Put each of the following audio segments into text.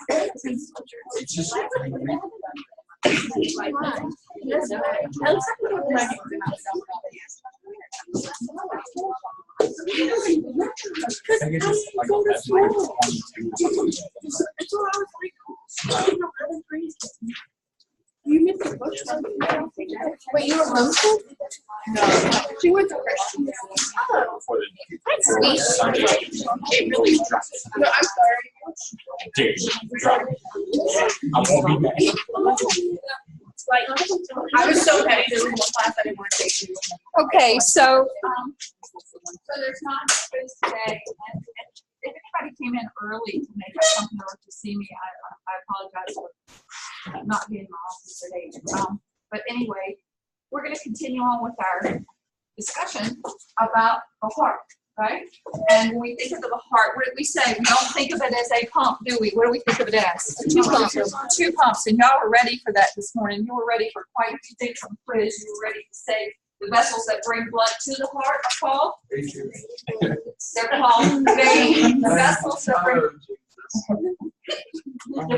It's just You missed the bush. Wait, you were homeschooled? No. She went to Christian. Oh. That's sweet. It really is. No, I'm sorry. I won't be mad. Like, I was so petty there was one class I didn't want to take. Okay, so there's not a quiz today. And if anybody came in early to make up something or to see me, I apologize for not being in my office today. But anyway, we're going to continue on with our discussion about the heart, right? And when we think of the heart, what did we say? We don't think of it as a pump, do we? What do we think of it as? Two pumps. Two pumps. And y'all were ready for that this morning. You were ready for quite a few things on the quiz. You were ready to say the vessels that bring blood to the heart are called? They're called veins. The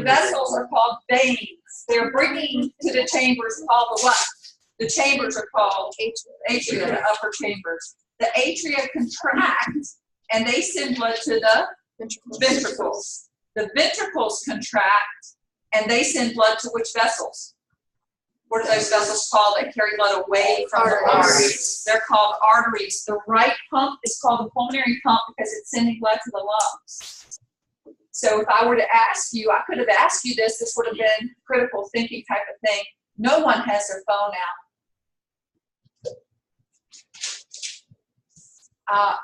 vessels are called veins. They're bringing to the chambers called the what? The chambers are called atria, the upper chambers. The atria contract and they send blood to the ventricles. The ventricles contract and they send blood to which vessels? What are those vessels called that carry blood away from the arteries? They're called arteries. The right pump is called the pulmonary pump because it's sending blood to the lungs. So if I were to ask you, I could have asked you this, this would have been critical thinking type of thing. No one has their phone out.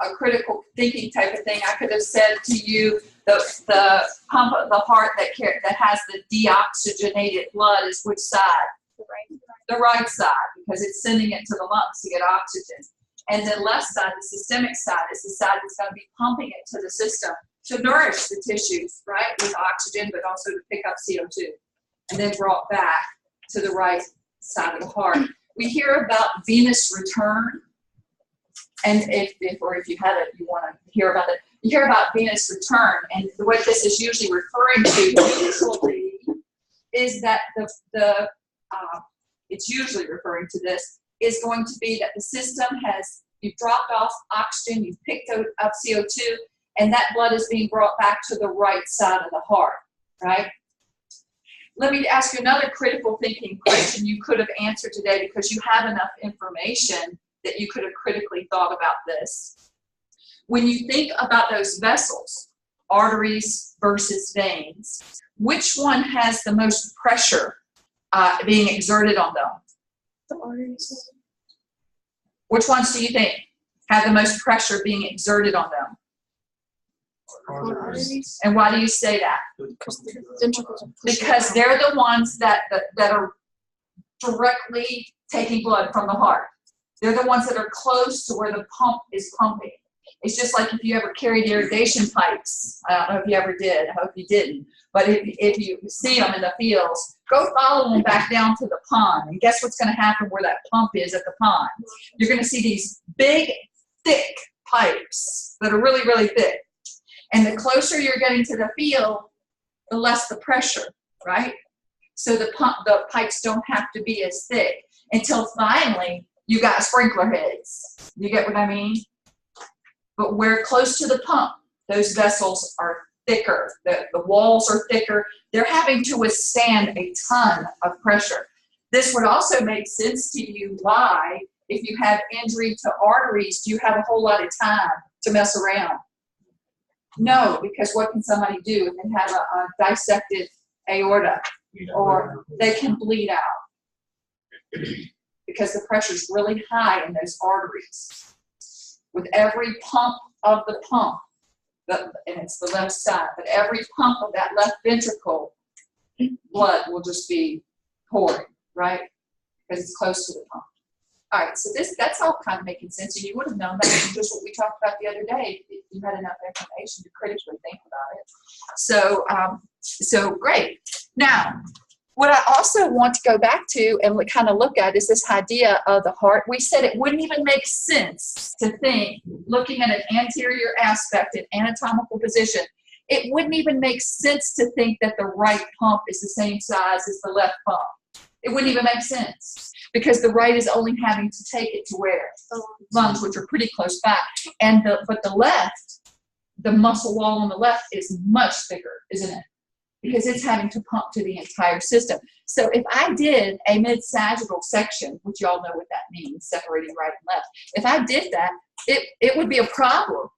A critical thinking type of thing, I could have said to you, the pump of the heart that has the deoxygenated blood is which side? The right side, because it's sending it to the lungs to get oxygen. And the left side, the systemic side, is the side that's going to be pumping it to the system to nourish the tissues, right, with oxygen, but also to pick up CO2, and then brought back to the right side of the heart. We hear about venous return, and if you haven't, you want to hear about it. You hear about venous return, and what this is usually referring to usually is that it's usually referring to this, is going to be that the system you've dropped off oxygen, you've picked up CO2, and that blood is being brought back to the right side of the heart, right? Let me ask you another critical thinking question you could have answered today because you have enough information that you could have critically thought about this. When you think about those vessels, arteries versus veins, which one has the most pressure being exerted on them? The arteries. Which ones do you think have the most pressure being exerted on them? Arteries. And why do you say that? Because they're the ones that are directly taking blood from the heart. They're the ones that are close to where the pump is pumping. It's just like if you ever carried irrigation pipes. I don't know if you ever did. I hope you didn't. But if you see them in the fields, go follow them back down to the pond. And guess what's going to happen where that pump is at the pond? You're going to see these big, thick pipes that are really, really thick. And the closer you're getting to the field, the less the pressure, right? So the pipes don't have to be as thick until finally you got sprinkler heads. You get what I mean? But we're close to the pump. Those vessels are thicker. The walls are thicker. They're having to withstand a ton of pressure. This would also make sense to you why, if you have injury to arteries, do you have a whole lot of time to mess around? No, because what can somebody do if they have a dissected aorta? Or they can bleed out because the pressure is really high in those arteries. With every pump of the pump, and it's the left side, but every pump of that left ventricle, blood will just be pouring, right? Because it's close to the pump. All right, so that's all kind of making sense, and you would have known that from just what we talked about the other day if you had enough information to critically think about it. So great. Now, what I also want to go back to and kind of look at is this idea of the heart. We said it wouldn't even make sense to think, looking at an anterior aspect, an anatomical position, it wouldn't even make sense to think that the right pump is the same size as the left pump. It wouldn't even make sense because the right is only having to take it to where? The lungs, which are pretty close by. But the left, the muscle wall on the left is much bigger, isn't it? Because it's having to pump to the entire system. So if I did a mid-sagittal section, which y'all know what that means, separating right and left, if I did that, it would be a problem,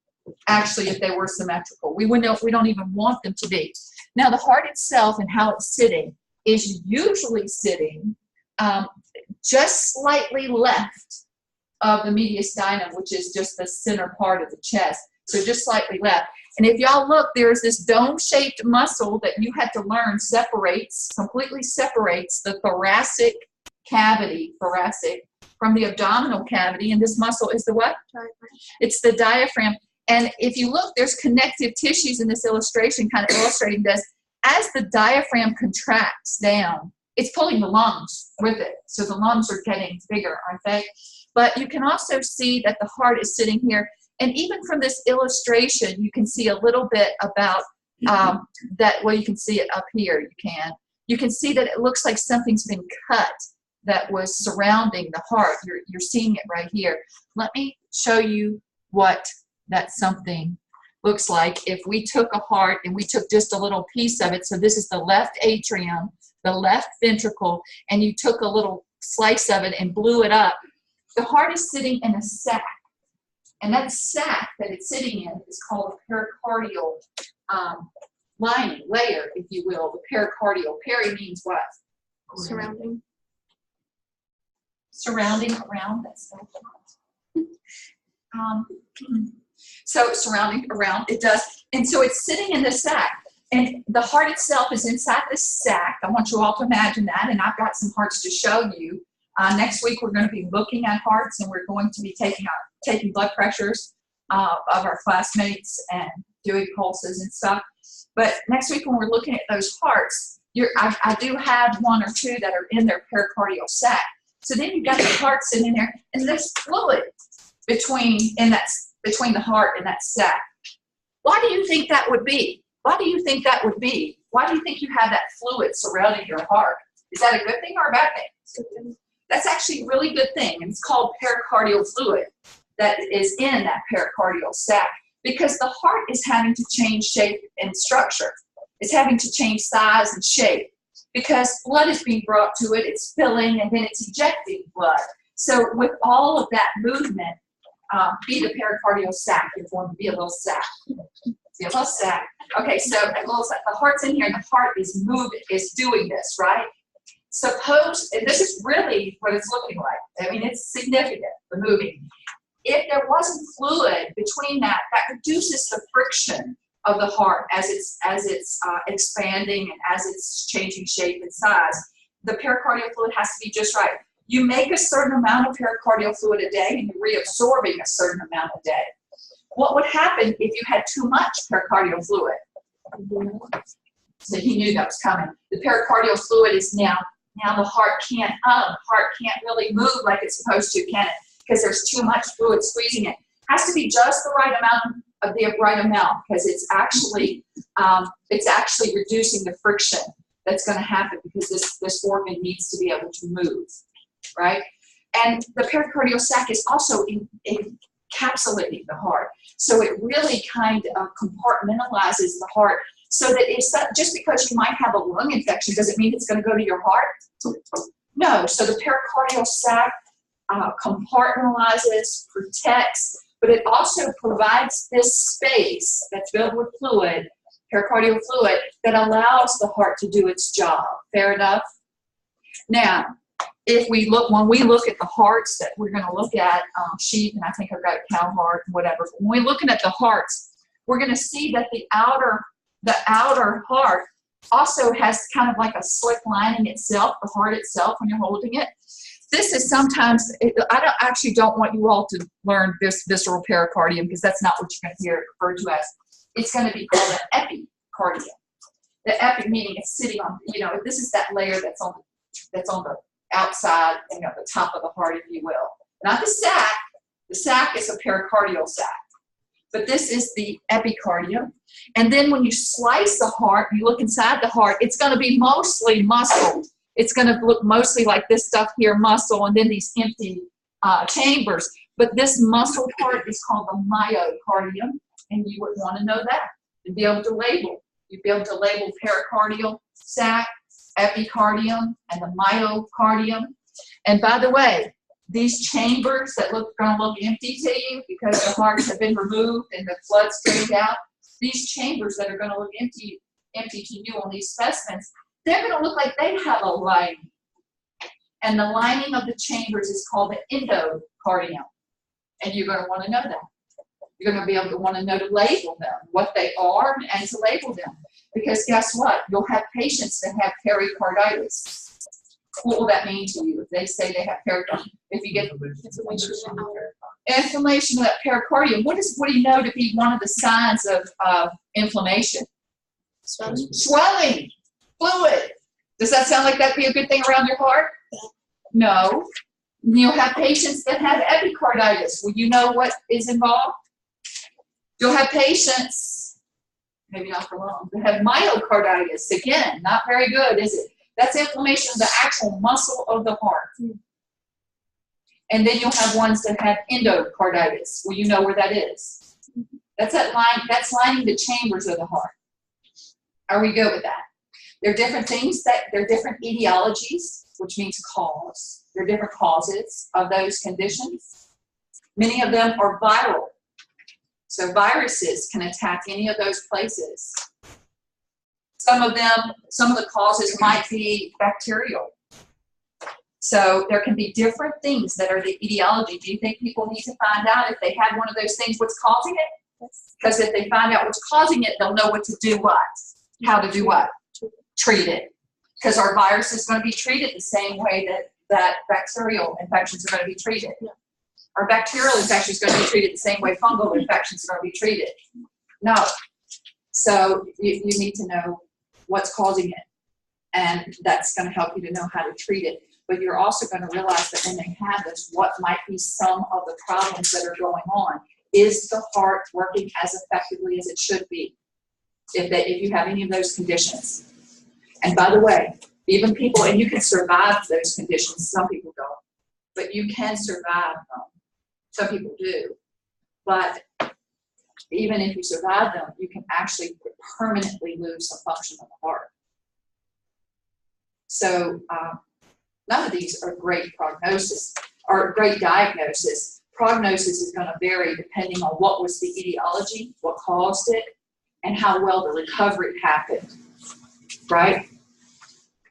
actually, if they were symmetrical. We don't even want them to be. Now, the heart itself and how it's sitting is usually sitting just slightly left of the mediastinum, which is just the center part of the chest. So just slightly left. And if y'all look, there's this dome-shaped muscle that you had to learn completely separates the thoracic cavity, from the abdominal cavity. And this muscle is the what? It's the diaphragm. And if you look, there's connective tissues in this illustration, kind of illustrating this. As the diaphragm contracts down, it's pulling the lungs with it. So the lungs are getting bigger, aren't they? But you can also see that the heart is sitting here. And even from this illustration, you can see a little bit about that. Well, you can see it up here. You can see that it looks like something's been cut that was surrounding the heart. You're seeing it right here. Let me show you what that something looks like if we took a heart and we took just a little piece of it. So this is the left atrium, the left ventricle, and you took a little slice of it and blew it up. The heart is sitting in a sac. And that sac that it's sitting in is called a pericardial lining, layer, if you will. The pericardial. Peri means what? Surrounding. Surrounding, around. That's so surrounding, around, it does. And so it's sitting in the sac. And the heart itself is inside the sac. I want you all to imagine that. And I've got some hearts to show you. Next week, we're going to be looking at hearts, and we're going to be taking blood pressures of our classmates and doing pulses and stuff. But next week, when we're looking at those hearts, I do have one or two that are in their pericardial sac. So then you've got the heart sitting in there, and there's fluid between the heart and that sac. Why do you think that would be? Why do you think that would be? Why do you think you have that fluid surrounding your heart? Is that a good thing or a bad thing? That's actually a really good thing, and it's called pericardial fluid that is in that pericardial sac because the heart is having to change shape and structure. It's having to change size and shape because blood is being brought to it, it's filling, and then it's ejecting blood. So with all of that movement, be the pericardial sac, you're going to be a little sac. See, a little sac. Okay, so the heart's in here, and the heart is moving, is doing this, right? Suppose, and this is really what it's looking like. I mean, it's significant, the moving. If there wasn't fluid between that reduces the friction of the heart as it's expanding and as it's changing shape and size. The pericardial fluid has to be just right. You make a certain amount of pericardial fluid a day, and you're reabsorbing a certain amount a day. What would happen if you had too much pericardial fluid? So he knew that was coming. The pericardial fluid is now the heart can't really move like it's supposed to, can it? Because there's too much fluid squeezing it. Has to be just the right amount because it's actually reducing the friction that's going to happen because this organ needs to be able to move, right? And the pericardial sac is also encapsulating the heart, so it really kind of compartmentalizes the heart. So that just because you might have a lung infection doesn't mean it's going to go to your heart. No, so the pericardial sac compartmentalizes, protects, but it also provides this space that's filled with fluid, pericardial fluid, that allows the heart to do its job. Fair enough? Now, when we look at the hearts that we're going to look at, sheep, and I think I've got a cow heart, whatever. When we're looking at the hearts, we're going to see that the outer heart also has kind of like a slick lining itself, the heart itself, when you're holding it. This is sometimes, I don't want you all to learn this visceral pericardium because that's not what you're going to hear it referred to as. It's going to be called an epicardium. The epi meaning it's sitting on, this is that layer that's on the outside, the top of the heart, if you will. Not the sac. The sac is a pericardial sac. but this is the epicardium. And then when you slice the heart, you look inside the heart, it's going to be mostly muscle. It's going to look mostly like this stuff here, muscle, and then these empty chambers. But this muscle part is called the myocardium, and you would want to know that to be able to label. You'd be able to label pericardial sac, epicardium, and the myocardium. And by the way, these chambers that going to look empty to you because the hearts have been removed and the blood's drained out, these chambers that are going to look empty to you on these specimens, they're going to look like they have a lining. And the lining of the chambers is called the endocardium. And you're going to want to know that. You're going to be able to want to know to label them, what they are, and to label them. Because guess what? You'll have patients that have pericarditis. What will that mean to you if they say they have pericarditis? If you get inflammation of that pericardium, what do you know to be one of the signs of inflammation? Swelling, fluid. Does that sound like that'd be a good thing around your heart? No. You'll have patients that have epicarditis. Will you know what is involved? You'll have patients, maybe not for long, that have myocarditis. Again, not very good, is it? That's inflammation of the actual muscle of the heart. And then you'll have ones that have endocarditis. Will you know where that is? That's that's lining the chambers of the heart. Are we good with that? There are different things there are different etiologies, which means cause. There are different causes of those conditions. Many of them are viral. So viruses can attack any of those places. Some of the causes might be bacterial. So there can be different things that are the etiology. Do you think people need to find out if they had one of those things, what's causing it? Because if they find out what's causing it, they'll know what to do what? How to do what? Treat it. Because our virus is going to be treated the same way that bacterial infections are going to be treated. Our bacterial infection is going to be treated the same way fungal infections are going to be treated. No. So you need to know what's causing it. And that's going to help you to know how to treat it. But you're also going to realize that when they have this, what might be some of the problems that are going on. Is the heart working as effectively as it should be if you have any of those conditions? And by the way, even people, and you can survive those conditions, some people don't, but you can survive them. Some people do. But even if you survive them, you can actually permanently lose some function of the heart. So none of these are great prognosis or great diagnosis. Prognosis is going to vary depending on what was the etiology, what caused it, and how well the recovery happened, right?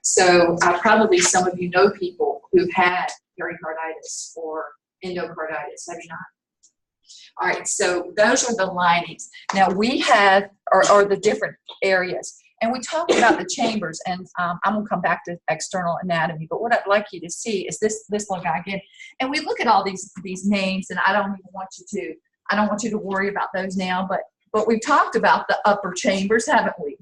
So probably some of you know people who've had pericarditis or endocarditis, have you not? All right, so those are the linings. Now we have, or the different areas. And we talked about the chambers, and I'm going to come back to external anatomy, but what I'd like you to see is this little guy again. And we look at all these names, and I don't want you to worry about those now, but we've talked about the upper chambers, haven't we?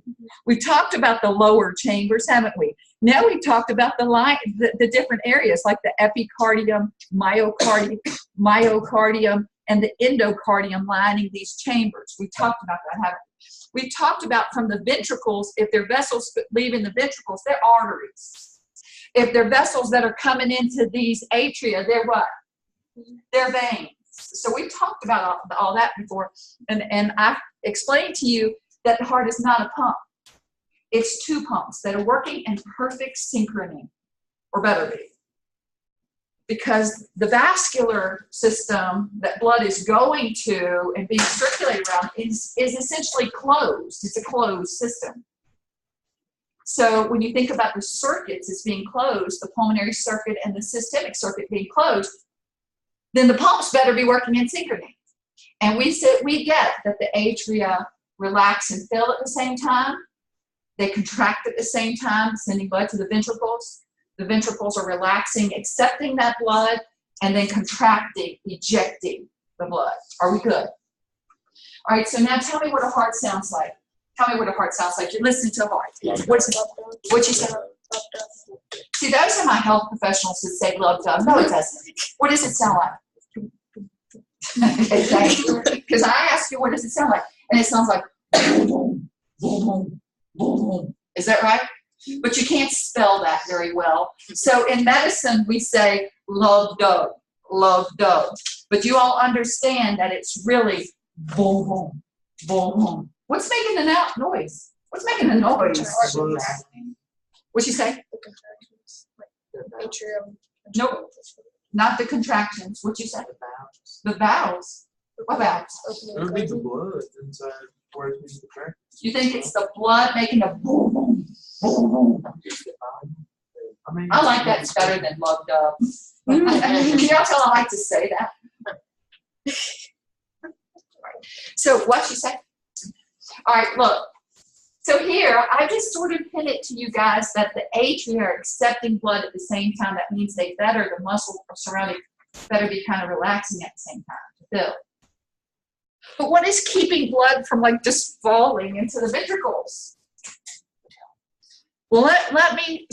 We've talked about the lower chambers, haven't we? Now we've talked about the different areas, like the epicardium, myocardium, and the endocardium lining these chambers. We talked about that, haven't we? We've talked about from the ventricles, if they're vessels leaving the ventricles, they're arteries. If they're vessels that are coming into these atria, they're what? They're veins. So we've talked about all that before, and I've explained to you that the heart is not a pump. It's two pumps that are working in perfect synchrony, or better be. Because the vascular system that blood is going to and being circulated around is essentially closed. It's a closed system. So when you think about the circuits as being closed, the pulmonary circuit and the systemic circuit being closed, then the pumps better be working in synchrony. And we get that the atria relax and fill at the same time. They contract at the same time, sending blood to the ventricles. The ventricles are relaxing, accepting that blood, and then contracting, ejecting the blood. Are we good? All right, so now tell me what a heart sounds like. Tell me what a heart sounds like. You're listening to a heart. What's you say? See, those are my health professionals that say love dub. No, it doesn't. What does it sound like? Because I asked you, what does it sound like? And it sounds like boom, boom, boom, boom, boom. Is that right? But you can't spell that very well. So in medicine, we say love dub, love dub. But you all understand that it's really boom, boom, boom, boom. What's making the noise? What's making the noise? What'd you say? Atrium. Nope, not the contractions. What'd you say? The valves. What valves? It would be the blood inside where it's being contracted. You think it's the blood making a boom, boom, boom, boom? I mean, I like that better than love dub. Can y'all tell I like to say that? So what you say? All right, look. So here, I just sort of hinted to you guys that the atria are accepting blood at the same time. That means the muscle surrounding, better be kind of relaxing at the same time to fill. But what is keeping blood from like just falling into the ventricles? Well, let me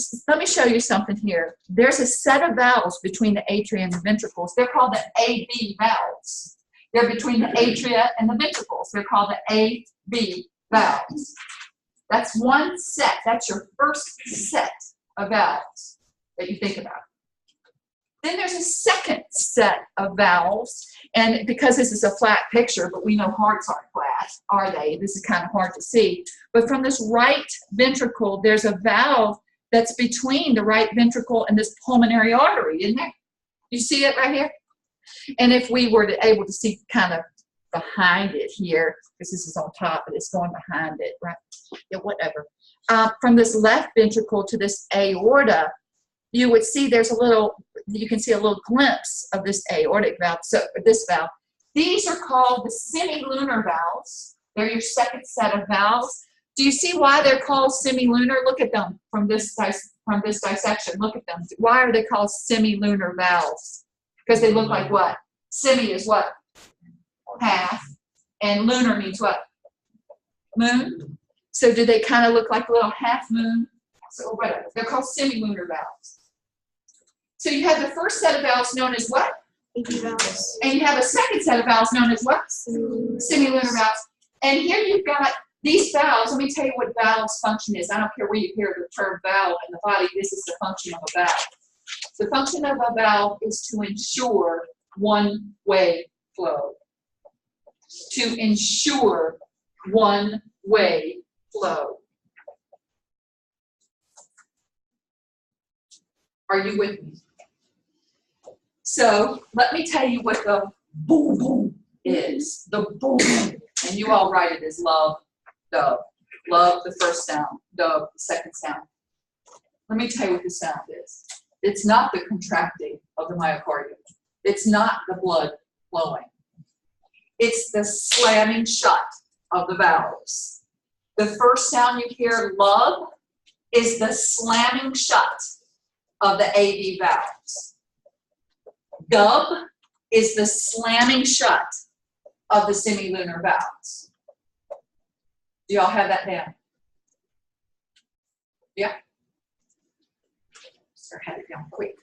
show you something here. There's a set of valves between the atria and the ventricles. They're called the AB valves. They're between the atria and the ventricles. They're called the AB valves. That's one set. That's your first set of valves that you think about. Then there's a second set of valves, and because this is a flat picture, but we know hearts aren't flat, are they? This is kind of hard to see. But from this right ventricle, there's a valve that's between the right ventricle and this pulmonary artery, isn't there? You see it right here? And if we were able to see kind of behind it here, because this is on top, but it's going behind it, right? Yeah, whatever. From this left ventricle to this aorta, you would see there's a little, you can see a little glimpse of this aortic valve, so this valve. These are called the semilunar valves. They're your second set of valves. Do you see why they're called semilunar? Look at them from this dissection. Look at them. Why are they called semilunar valves? Because they look like what? Semi is what? Half. And lunar means what? Moon. So do they kind of look like a little half moon? So whatever. They're called semilunar valves. So you have the first set of valves known as what? Valves. And you have a second set of valves known as what? Semilunar valves. And here you've got these valves. Let me tell you what valves function is. I don't care where you hear the term valve in the body. This is the function of a valve. The function of a valve is to ensure one-way flow. To ensure one-way flow. Are you with me? So let me tell you what the boom boom is. The boom, and you all write it as love, dub. Love the first sound, dub the second sound. Let me tell you what the sound is. It's not the contracting of the myocardium. It's not the blood flowing. It's the slamming shut of the valves. The first sound you hear, love, is the slamming shut of the AV valves. Dub is the slamming shut of the semilunar valves. Do y'all have that down? Yeah? So I had it down quick.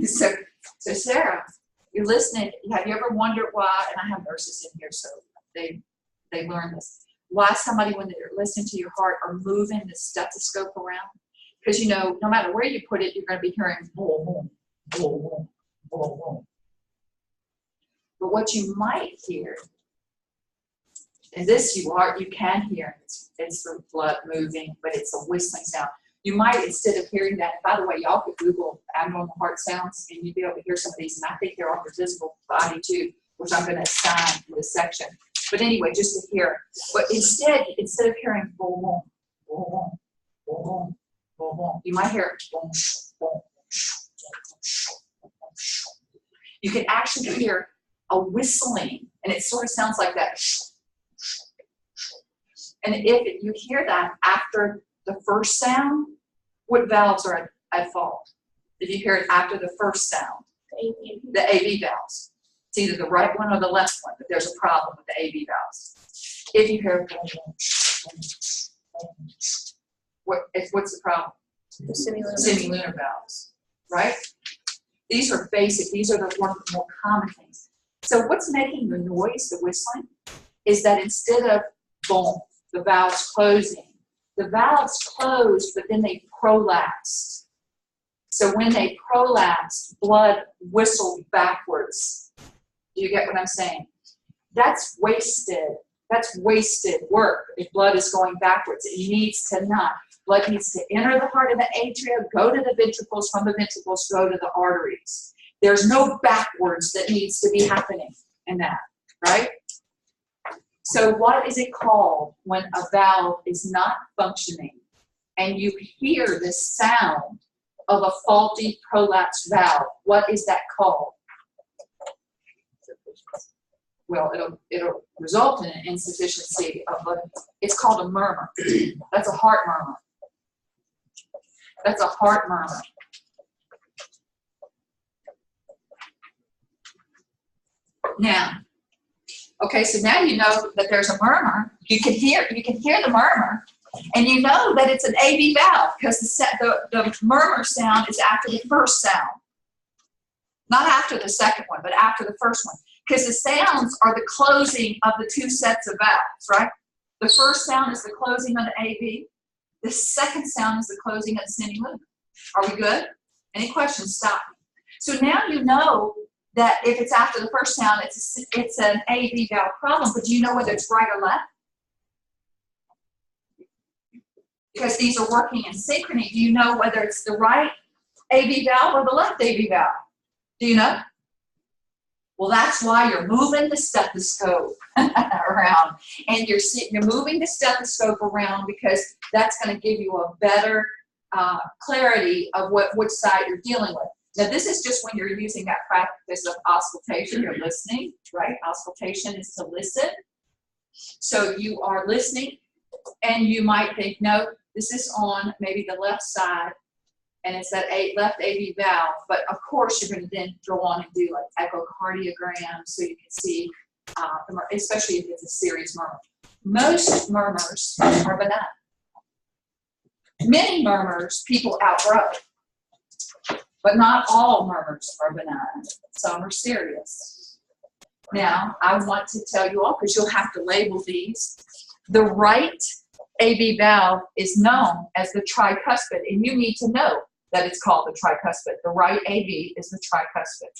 so Sarah, you're listening. Have you ever wondered why, and I have nurses in here, so they learn this, why somebody, when they're listening to your heart, are moving the stethoscope around? Because, you know, no matter where you put it, you're going to be hearing boom, boom, boom, boom, boom, boom. But what you might hear, and this you can hear, it's the blood moving, but it's a whistling sound. You might, instead of hearing that, by the way, y'all could Google abnormal heart sounds, and you'd be able to hear some of these, and I think they're on your visible body too, which I'm going to assign in this section. But anyway, just to hear. But instead of hearing boom, boom, boom, boom, boom, boom, boom, boom, you might hear boom, boom, boom. You can actually hear a whistling, and it sort of sounds like that. And if you hear that after the first sound, what valves are at fault? If you hear it after the first sound, the AV valves. It's either the right one or the left one, but there's a problem with the AV valves. If you hear what's the problem? The Semilunar valves, right? These are basic. These are one of the more common things. So what's making the noise, the whistling, is that instead of boom, the valves closing, the valves closed, but then they prolapsed. So when they prolapsed, blood whistled backwards. Do you get what I'm saying? That's wasted. That's wasted work if blood is going backwards. It needs to not. Blood needs to enter the heart of the atria, go to the ventricles, from the ventricles, go to the arteries. There's no backwards that needs to be happening in that, right? So what is it called when a valve is not functioning and you hear the sound of a faulty prolapsed valve? What is that called? Well, it'll result in an insufficiency of blood. It's called a murmur. That's a heart murmur. That's a heart murmur. Now, okay, so now you know that there's a murmur. You can hear the murmur, and you know that it's an AV valve because the murmur sound is after the first sound. Not after the second one, but after the first one. Because the sounds are the closing of the two sets of valves, right? The first sound is the closing of the AV. The second sound is the closing of the semilunar. Are we good? Any questions? Stop me. So now you know that if it's after the first sound, it's an AV valve problem, but do you know whether it's right or left? Because these are working in synchrony. Do you know whether it's the right AV valve or the left AV valve? Do you know? Well, that's why you're moving the stethoscope around. And you're moving the stethoscope around because that's going to give you a better clarity of which side you're dealing with. Now, this is just when you're using that practice of auscultation. You're listening, right? Auscultation is to listen. So you are listening, and you might think, no, this is on maybe the left side, and it's that left AV valve. But of course, you're going to then go on and do like echocardiogram so you can see, especially if it's a serious murmur. Most murmurs are benign. Many murmurs people outgrow, but not all murmurs are benign. Some are serious. Now, I want to tell you all, because you'll have to label these, the right AV valve is known as the tricuspid, and you need to know that it's called the tricuspid. The right AV is the tricuspid.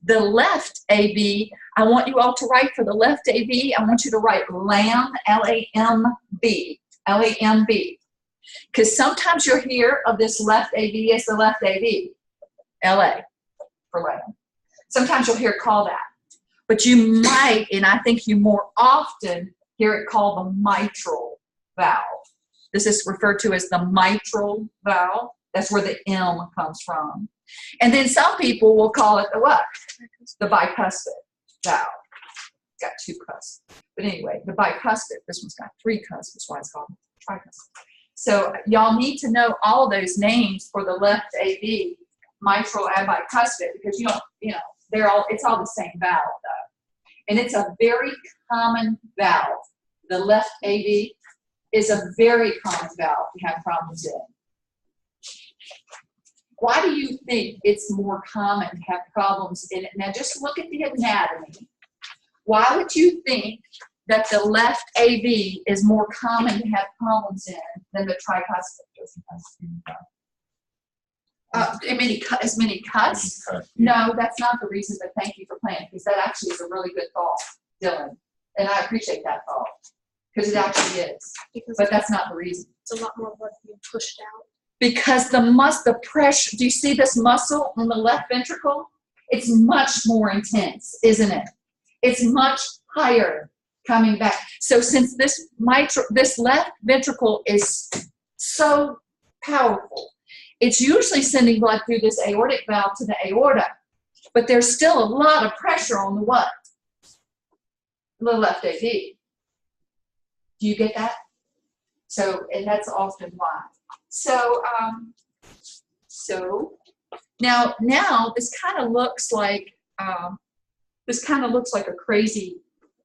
The left AV, I want you all to write for the left AV, I want you to write LAMB, L-A-M-B, L-A-M-B. Because sometimes you'll hear of this left AV as the left AV, LA for LAMB. Sometimes you'll hear it called that. But you might, and I think you more often hear it called the mitral valve. This is referred to as the mitral valve. That's where the M comes from. And then some people will call it the what? The bicuspid valve. It's got two cusps. But anyway, the bicuspid, this one's got three cusps, that's why it's called tricuspid. So y'all need to know all those names for the left AV, mitral and bicuspid, because it's all the same valve though. And it's a very common valve. The left AV is a very common valve to have problems in. Why do you think it's more common to have problems in it? Now just look at the anatomy. Why would you think that the left AV is more common to have problems in than the tricuspid? As many cuts? No, that's not the reason, but thank you for playing, because that actually is a really good thought, Dylan. And I appreciate that thought, because it actually is. But that's not the reason. It's a lot more blood being pushed out. Because the pressure, do you see this muscle on the left ventricle? It's much more intense, isn't it? It's much higher coming back. So since this left ventricle is so powerful, it's usually sending blood through this aortic valve to the aorta, but there's still a lot of pressure on the what? The left AV. Do you get that? So, and that's often why. So, now this kind of looks like a crazy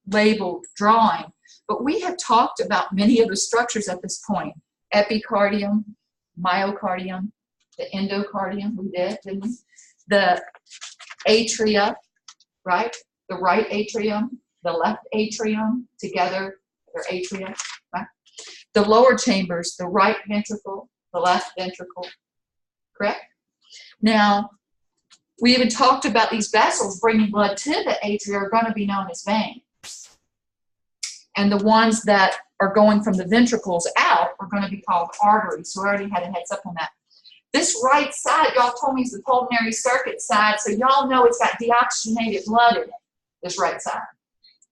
labeled drawing, but we have talked about many of the structures at this point: epicardium, myocardium, the endocardium. We did, didn't we? The atria, right? the right atrium, the left atrium together, their atria. Right? The lower chambers, the right ventricle, the left ventricle. Correct? Now, we even talked about these vessels bringing blood to the atria are going to be known as veins. And the ones that are going from the ventricles out are going to be called arteries. So we already had a heads up on that. This right side, y'all told me, is the pulmonary circuit side, so y'all know it's got deoxygenated blood in it, this right side.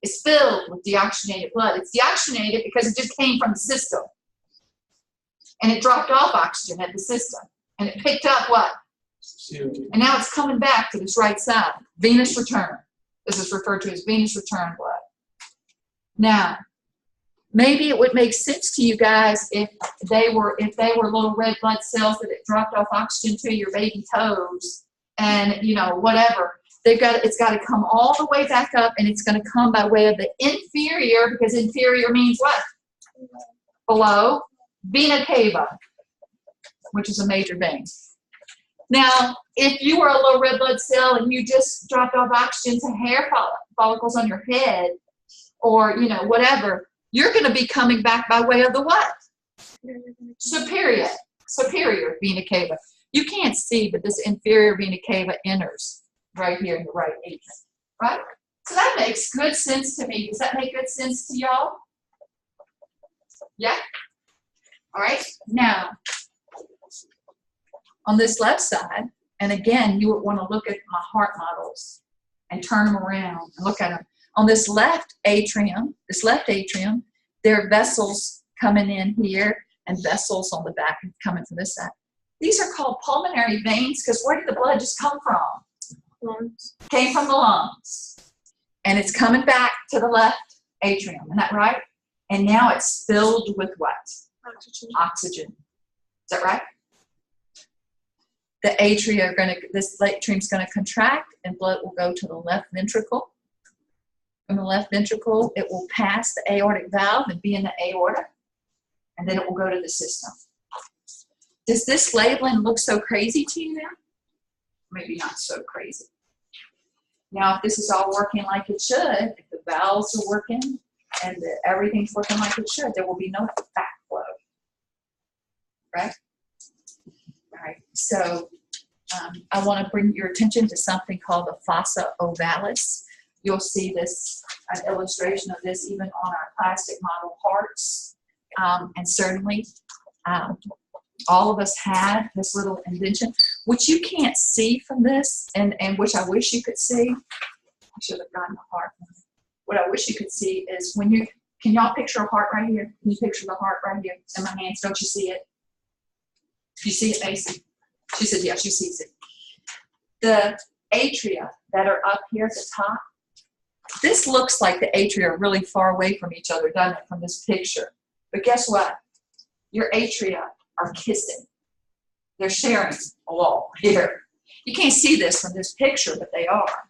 It's filled with deoxygenated blood. It's deoxygenated because it just came from the system. And it dropped off oxygen at the system. And it picked up what? CO2. And now it's coming back to this right side. Venous return. This is referred to as venous return blood. Now, maybe it would make sense to you guys if they were little red blood cells that it dropped off oxygen to your baby toes and, you know, whatever. It's got to come all the way back up, and it's going to come by way of the inferior, because inferior means what? Below. Vena cava, which is a major vein. Now, if you were a little red blood cell and you just dropped off oxygen to hair follicles on your head, or, you know, whatever, you're going to be coming back by way of the what? Superior vena cava. You can't see, but this inferior vena cava enters right here in the right atrium, right? So that makes good sense to me. Does that make good sense to y'all? Yeah? All right. Now, on this left side, and again, you would want to look at my heart models and turn them around and look at them. On this left atrium, there are vessels coming in here and vessels on the back coming from this side. These are called pulmonary veins because where did the blood just come from? Lungs. Came from the lungs. And it's coming back to the left atrium. Isn't that right? And now it's filled with what? Oxygen. Is that right? The atria are going to, this atrium's going to contract and blood will go to the left ventricle. From the left ventricle, it will pass the aortic valve and be in the aorta, and then it will go to the system. Does this labeling look so crazy to you now? Maybe not so crazy. Now, if this is all working like it should, if the valves are working and everything's working like it should, there will be no backflow. Right? All right. So I want to bring your attention to something called the Fossa Ovalis. You'll see this, an illustration of this even on our plastic model hearts. And certainly, all of us had this little indentation, which you can't see from this, and which I wish you could see. I should have gotten a heart. What I wish you could see is when you, can y'all picture a heart right here? Can you picture the heart right here in my hands? Don't you see it? You see it, Macy? She said, yeah, she sees it. The atria that are up here at the top, this looks like the atria are really far away from each other, doesn't it, from this picture? But guess what? Your atria are kissing. They're sharing a wall here. You can't see this from this picture, but they are.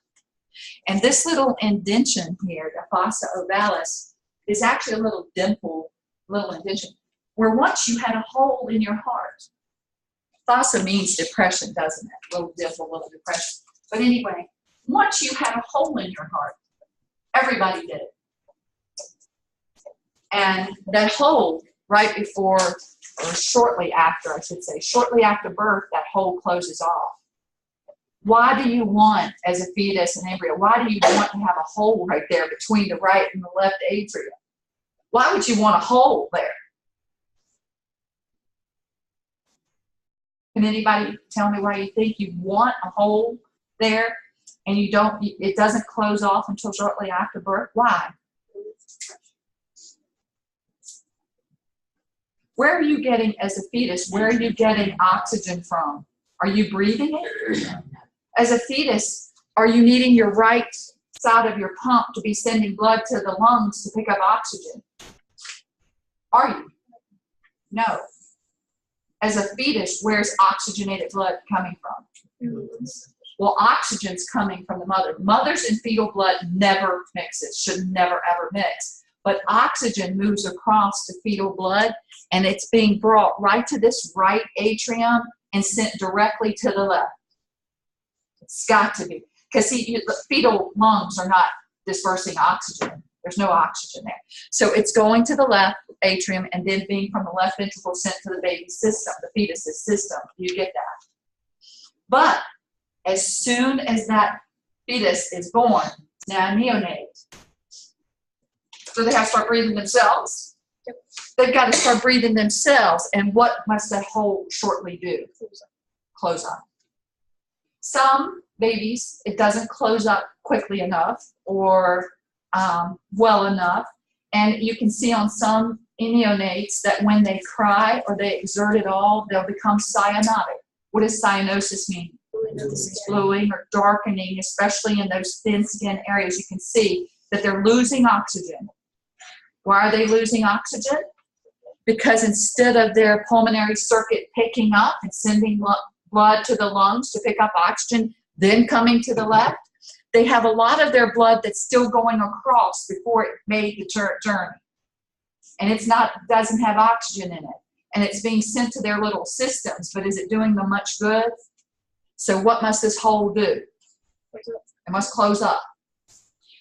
And this little indention here, the fossa ovalis, is actually a little dimple, little indention, where once you had a hole in your heart. Fossa means depression, doesn't it? Little dimple, little depression. But anyway, once you had a hole in your heart, everybody did it. And that hole, right before, or shortly after, I should say, shortly after birth, that hole closes off. Why do you want, as a fetus and embryo, why do you want to have a hole right there between the right and the left atria? Why would you want a hole there? Can anybody tell me why you think you want a hole there and you don't, it doesn't close off until shortly after birth? Why? Where are you getting, as a fetus, where are you getting oxygen from? Are you breathing it? As a fetus, are you needing your right side of your pump to be sending blood to the lungs to pick up oxygen? Are you? No. As a fetus, where's oxygenated blood coming from? Well, oxygen's coming from the mother. Mothers and fetal blood never mixes, should never ever mix. But oxygen moves across to fetal blood, and it's being brought right to this right atrium and sent directly to the left. It's got to be. because the fetal lungs are not dispersing oxygen. There's no oxygen there. So it's going to the left atrium and then being from the left ventricle sent to the baby's system, the fetus's system. You get that. But as soon as that fetus is born, it's now a neonate. So they have to start breathing themselves. They've got to start breathing themselves. And what must that hole shortly do? Close up. Some babies, it doesn't close up quickly enough or well enough. And you can see on some neonates that when they cry or they exert it all, they'll become cyanotic. What does cyanosis mean? It's flowing or darkening, especially in those thin skin areas. You can see that they're losing oxygen. Why are they losing oxygen? Because instead of their pulmonary circuit picking up and sending blood to the lungs to pick up oxygen, then coming to the left, they have a lot of their blood that's still going across before it made the journey. And it's not, doesn't have oxygen in it. And it's being sent to their little systems, but is it doing them much good? So what must this hole do? It must close up.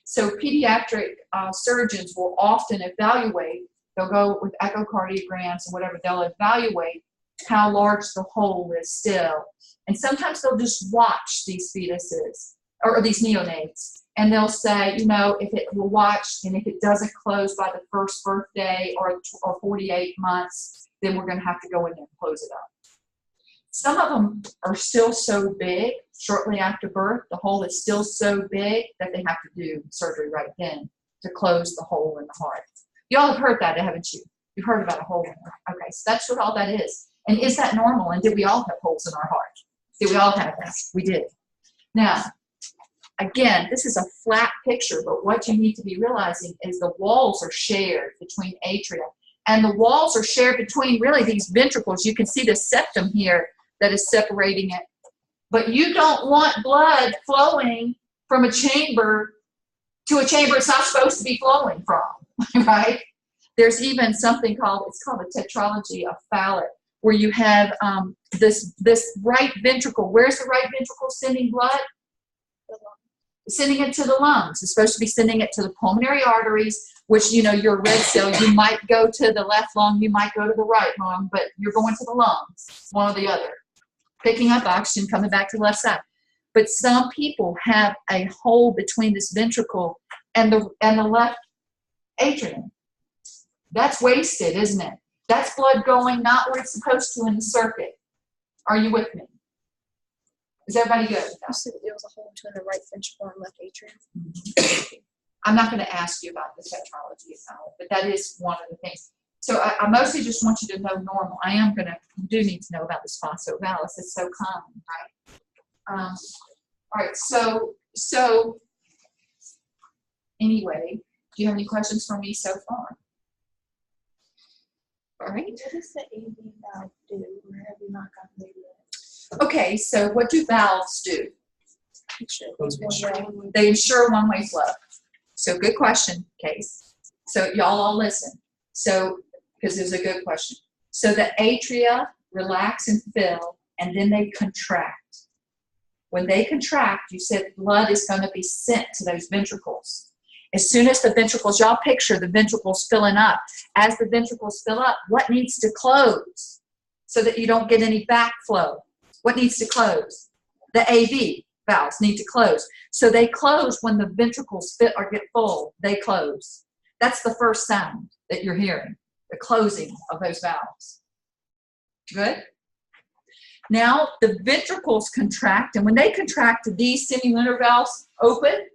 So pediatric surgeons will often evaluate, they'll go with echocardiograms and whatever, they'll evaluate how large the hole is still. And sometimes they'll just watch these fetuses, or these neonates, and they'll say, you know, if it will watch, and if it doesn't close by the first birthday or 48 months, then we're going to have to go in and close it up. Some of them are still so big, shortly after birth, the hole is still so big that they have to do surgery right then to close the hole in the heart. You all have heard that, haven't you? You've heard about a hole in the heart. Okay, so that's what all that is. And is that normal? And did we all have holes in our heart? Did we all have this? We did. Now, again, this is a flat picture, but what you need to be realizing is the walls are shared between atria. And the walls are shared between really these ventricles. You can see the septum here that is separating it. But you don't want blood flowing from a chamber to a chamber it's not supposed to be flowing from, right? There's even something called, it's called the tetralogy of Fallot, where you have this right ventricle. Where's the right ventricle sending blood? Sending it to the lungs. It's supposed to be sending it to the pulmonary arteries, which, you know, your red cell, you might go to the left lung, you might go to the right lung, but you're going to the lungs, one or the other. Picking up oxygen, coming back to the left side. But some people have a hole between this ventricle and the left atrium. That's wasted, isn't it? That's blood going not where it's supposed to in the circuit. Are you with me? Is everybody good? You said there was a hole between the right ventricle and left atrium. Mm-hmm. I'm not going to ask you about the tetralogy of Fallot, but that is one of the things. So I mostly just want you to know normal. You do need to know about this Fossa Ovalis. It's so common, right? All right, so anyway, do you have any questions for me so far? All right. What does the AV valve do, or have you not gotten there yet? Okay, so what do valves do? They ensure one-way flow. So good question, Case. So y'all all listen. So, because it was a good question. So the atria relax and fill, and then they contract. When they contract, you said blood is going to be sent to those ventricles. As soon as the ventricles, y'all picture the ventricles filling up. As the ventricles fill up, what needs to close so that you don't get any backflow? What needs to close? The AV valves need to close. So they close when the ventricles fit or get full. They close. That's the first sound that you're hearing, the closing of those valves. Good? Now the ventricles contract, and when they contract, these semilunar valves open.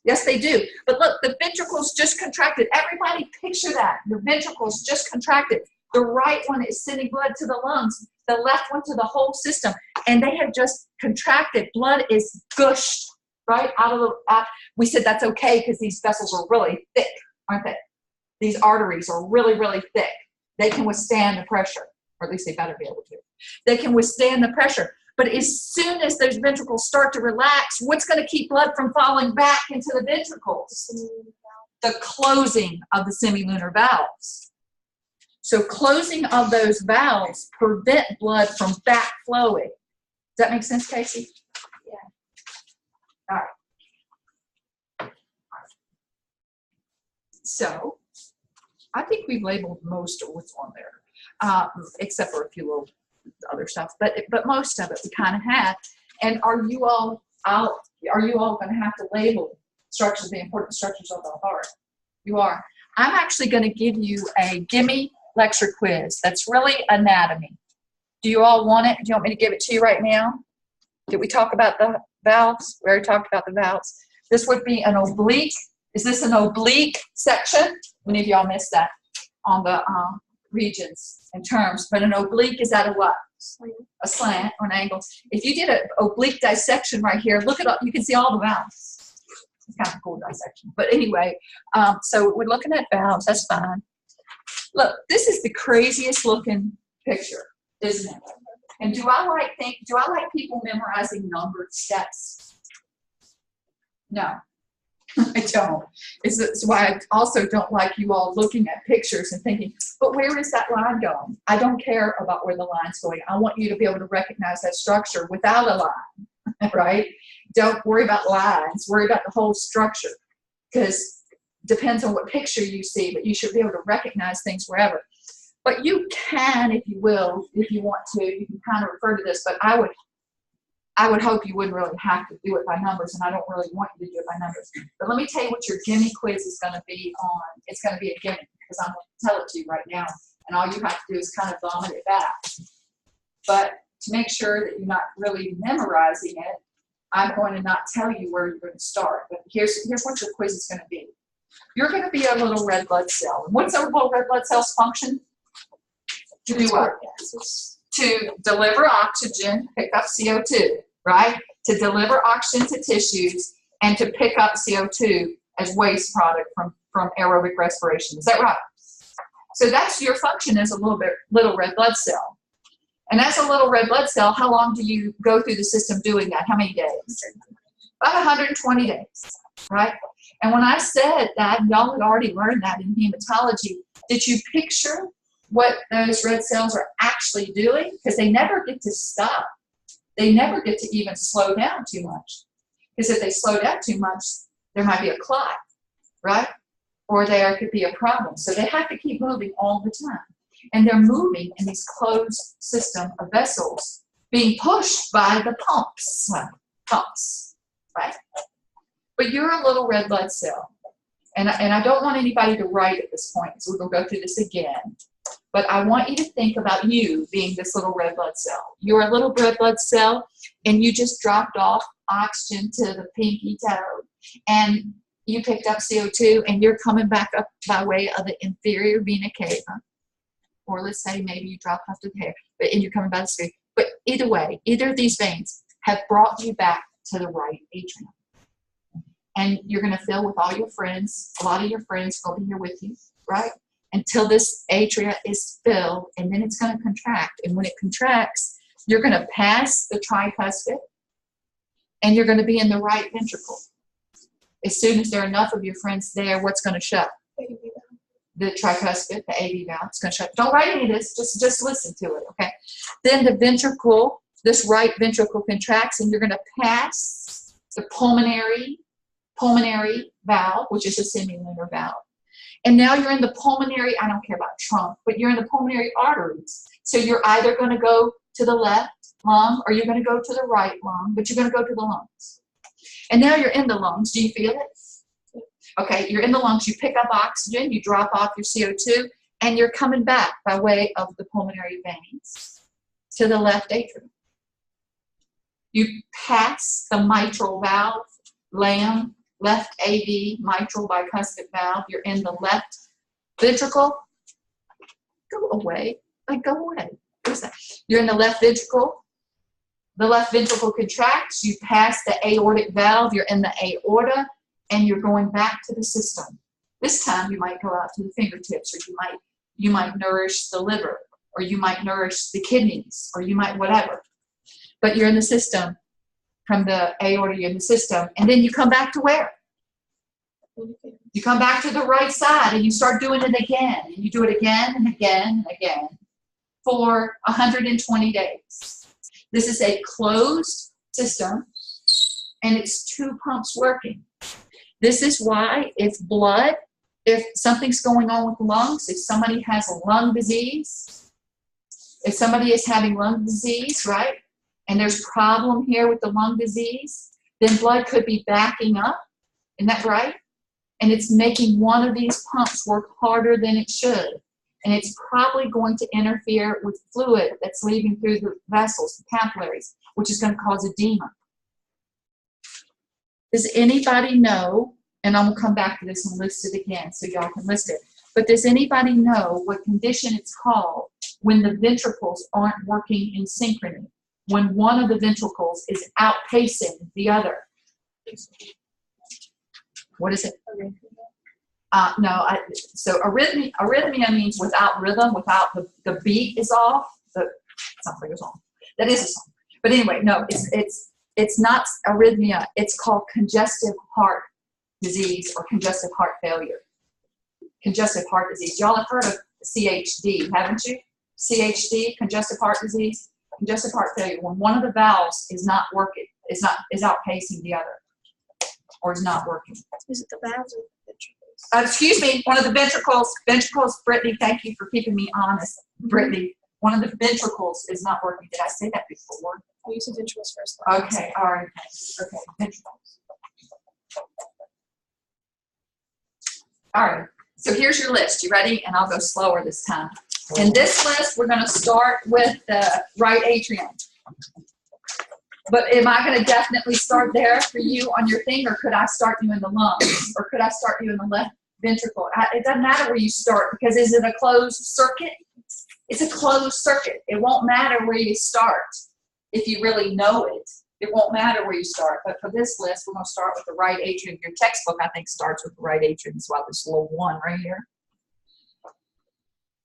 Yes, they do. But look, the ventricles just contracted. Everybody picture that. The ventricles just contracted. The right one is sending blood to the lungs, the left one to the whole system. And they have just contracted. Blood is gushed right out of the, we said that's okay because these vessels are really thick, aren't they? These arteries are really, really thick. They can withstand the pressure, or at least they better be able to. They can withstand the pressure. But as soon as those ventricles start to relax, what's going to keep blood from falling back into the ventricles? The closing of the semilunar valves. So closing of those valves prevent blood from backflowing. Does that make sense, Casey? Yeah. All right. So I think we've labeled most of what's on there, except for a few little other stuff, but most of it we kind of have. And are you all going to have to label structures, the important structures of the heart? You are. I'm actually going to give you a gimme lecture quiz that's really anatomy. Do you all want it? Do you want me to give it to you right now? Did we talk about the valves? We already talked about the valves. This would be an oblique. Is this an oblique section? Many of y'all missed that on the regions and terms. But an oblique is at a what? A slant or an angle. If you did an oblique dissection right here, look at all, you can see all the valves. It's kind of a cool dissection. But anyway, so we're looking at valves. That's fine. Look, this is the craziest looking picture, isn't it? And do I like people memorizing numbered steps? No, I don't. It's why I also don't like you all looking at pictures and thinking, but where is that line going? I don't care about where the line's going. I want you to be able to recognize that structure without a line, right? Don't worry about lines. Worry about the whole structure, because it depends on what picture you see, but you should be able to recognize things wherever. But you can, if you will, if you want to, you can kind of refer to this, but I would hope you wouldn't really have to do it by numbers, and I don't really want you to do it by numbers. But let me tell you what your gimme quiz is going to be on. It's going to be a gimme, because I'm going to tell it to you right now, and all you have to do is kind of vomit it back. But to make sure that you're not really memorizing it, I'm going to not tell you where you're going to start. But here's what your quiz is going to be. You're going to be a little red blood cell. And what's a little red blood cell's function? To do what? To deliver oxygen, pick up CO2, right? To deliver oxygen to tissues and to pick up CO2 as waste product from aerobic respiration. Is that right? So that's your function as a little red blood cell. And as a little red blood cell, how long do you go through the system doing that? How many days? About 120 days, right? And when I said that, y'all had already learned that in hematology, did you picture what those red cells are actually doing? Because they never get to stop. They never get to even slow down too much. Because if they slow down too much, there might be a clot, right? Or there could be a problem. So they have to keep moving all the time. And they're moving in these closed system of vessels being pushed by the pumps, right? But you're a little red blood cell. And I don't want anybody to write at this point, so we're going to go through this again. But I want you to think about you being this little red blood cell. You're a little red blood cell, and you just dropped off oxygen to the pinky toe, and you picked up CO2, and you're coming back up by way of the inferior vena cava. Or let's say maybe you dropped off to the hair, and you're coming by the street. But either way, either of these veins have brought you back to the right atrium. And you're going to fill with all your friends. A lot of your friends will be here with you, right? Until this atria is filled, and then it's going to contract. And when it contracts, you're going to pass the tricuspid, and you're going to be in the right ventricle. As soon as there are enough of your friends there, what's going to shut? The tricuspid, the AV valve, it's going to shut. Don't write any of this, just listen to it, okay? Then the ventricle, this right ventricle contracts, and you're going to pass the pulmonary valve, which is a semilunar valve. And now you're in the pulmonary, I don't care about trunk, but you're in the pulmonary arteries. So you're either going to go to the left lung or you're going to go to the right lung, but you're going to go to the lungs. And now you're in the lungs. Do you feel it? Okay, you're in the lungs. You pick up oxygen, you drop off your CO2, and you're coming back by way of the pulmonary veins to the left atrium. You pass the mitral valve, LAM, left AV, mitral bicuspid valve. You're in the left ventricle. Go away. Go away. What's that? You're in the left ventricle. The left ventricle contracts. You pass the aortic valve. You're in the aorta, and you're going back to the system. This time you might go out to the fingertips, or you might nourish the liver, or you might nourish the kidneys, or you might whatever. But you're in the system. From the aorta, you're in the system, and then you come back to where? You come back to the right side, and you start doing it again, and you do it again and again and again for 120 days. This is a closed system, and it's two pumps working. This is why if blood if something's going on with the lungs, if somebody has a lung disease, if somebody is having lung disease, right, and there's problem here with the lung disease, then blood could be backing up. Isn't that right? And it's making one of these pumps work harder than it should. And it's probably going to interfere with fluid that's leaving through the vessels, the capillaries, which is going to cause edema. Does anybody know, and I'm going to come back to this and list it again so y'all can list it, but does anybody know what condition it's called when the ventricles aren't working in synchrony? When one of the ventricles is outpacing the other? What is it? No, so arrhythmia means without rhythm, without the beat is off, something is on. That is a song. But anyway, no, it's not arrhythmia. It's called congestive heart disease or congestive heart failure. Congestive heart disease. Y'all have heard of CHD, haven't you? CHD, congestive heart disease, congestive heart failure. When one of the valves is not working, is outpacing the other, or is not working. Is it the valves or the ventricles? Excuse me, one of the ventricles, Brittany, thank you for keeping me honest, Brittany. One of the ventricles is not working. Did I say that before? We used the ventricles first. Okay, all right. Okay, ventricles. All right, so here's your list. You ready? And I'll go slower this time. In this list, we're going to start with the right atrium. But am I going to definitely start there for you on your thing, or could I start you in the lungs, or could I start you in the left ventricle? It doesn't matter where you start, because is it a closed circuit? It's a closed circuit. It won't matter where you start if you really know it. It won't matter where you start. But for this list, we're going to start with the right atrium. Your textbook, I think, starts with the right atrium. That's why this little one right here.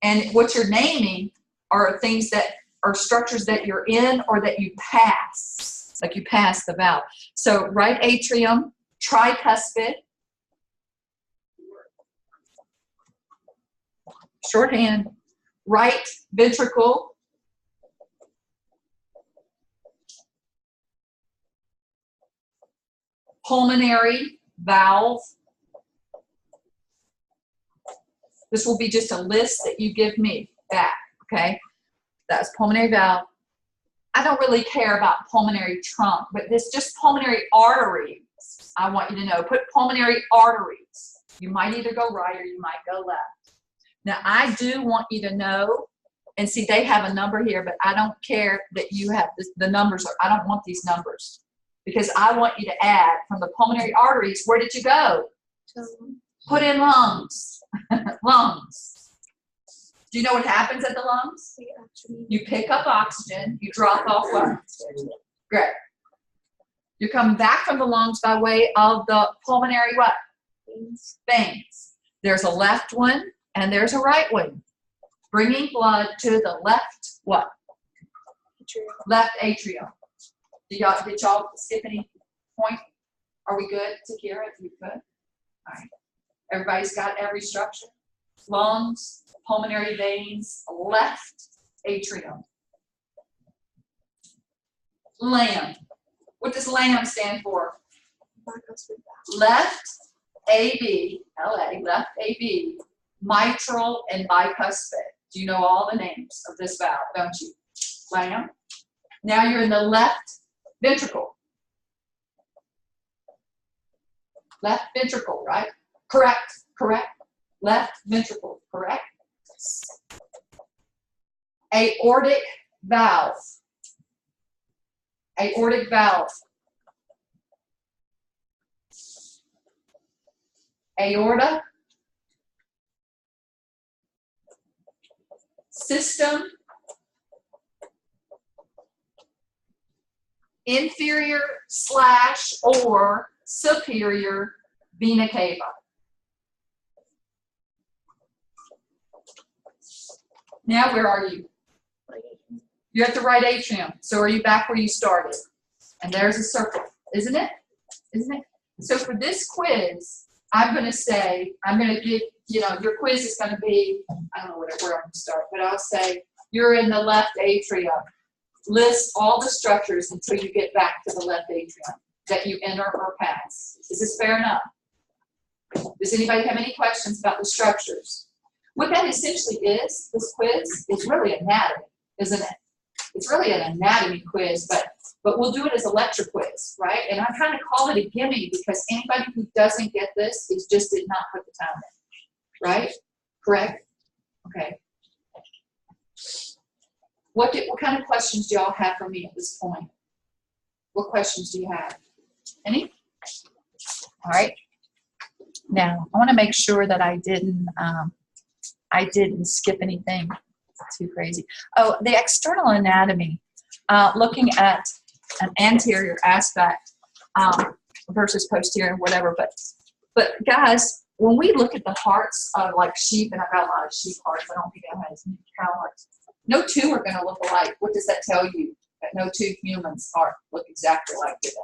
And what you're naming are things that are structures that you're in or that you pass, like you pass the valve. So right atrium, tricuspid, shorthand, right ventricle, pulmonary valve. This will be just a list that you give me back, okay? That's pulmonary valve. I don't really care about pulmonary trunk, but this just pulmonary arteries. I want you to know, put pulmonary arteries. You might either go right or you might go left. Now, I do want you to know, and see, they have a number here, but I don't care that you have this, the numbers. I don't want these numbers, because I want you to add from the pulmonary arteries. Where did you go? Put in lungs. Lungs. Do you know what happens at the lungs? You pick up oxygen, you drop off what? Great. You're coming back from the lungs by way of the pulmonary what? Veins. There's a left one and there's a right one. Bringing blood to the left what? Atrium. Left atrium. Did y'all skip any point? Are we good to hear it? We good? All right. Everybody's got every structure. Lungs, pulmonary veins, left atrium. LAM. What does LAM stand for? Left AB, LA, left AB, mitral and bicuspid. Do you know all the names of this valve, don't you? LAM. Now you're in the left ventricle. Left ventricle, right? Correct, correct. Left ventricle, correct? Aortic valve. Aortic valve. Aorta. System. Inferior / or superior vena cava. Now where are you? You're at the right atrium. So are you back where you started? And there's a circle, isn't it? Isn't it? So for this quiz, I'm going to say, I'm going to give, you know, your quiz is going to be, I don't know where I'm going to start, but I'll say you're in the left atrium. List all the structures until you get back to the left atrium that you enter or pass. Is this fair enough? Does anybody have any questions about the structures? What that essentially is, this quiz, is really anatomy, isn't it? It's really an anatomy quiz, but we'll do it as a lecture quiz, right? And I kind of call it a gimme because anybody who doesn't get this is just did not put the time in, right? Correct? Okay. What kind of questions do y'all have for me at this point? What questions do you have? Any? All right. Now, I want to make sure that I didn't skip anything too crazy. Oh, the external anatomy, looking at an anterior aspect versus posterior, whatever. But guys, when we look at the hearts of like sheep, and I've got a lot of sheep hearts, I don't think I have as many cow hearts. No two are going to look alike. What does that tell you? That no two humans look exactly like today.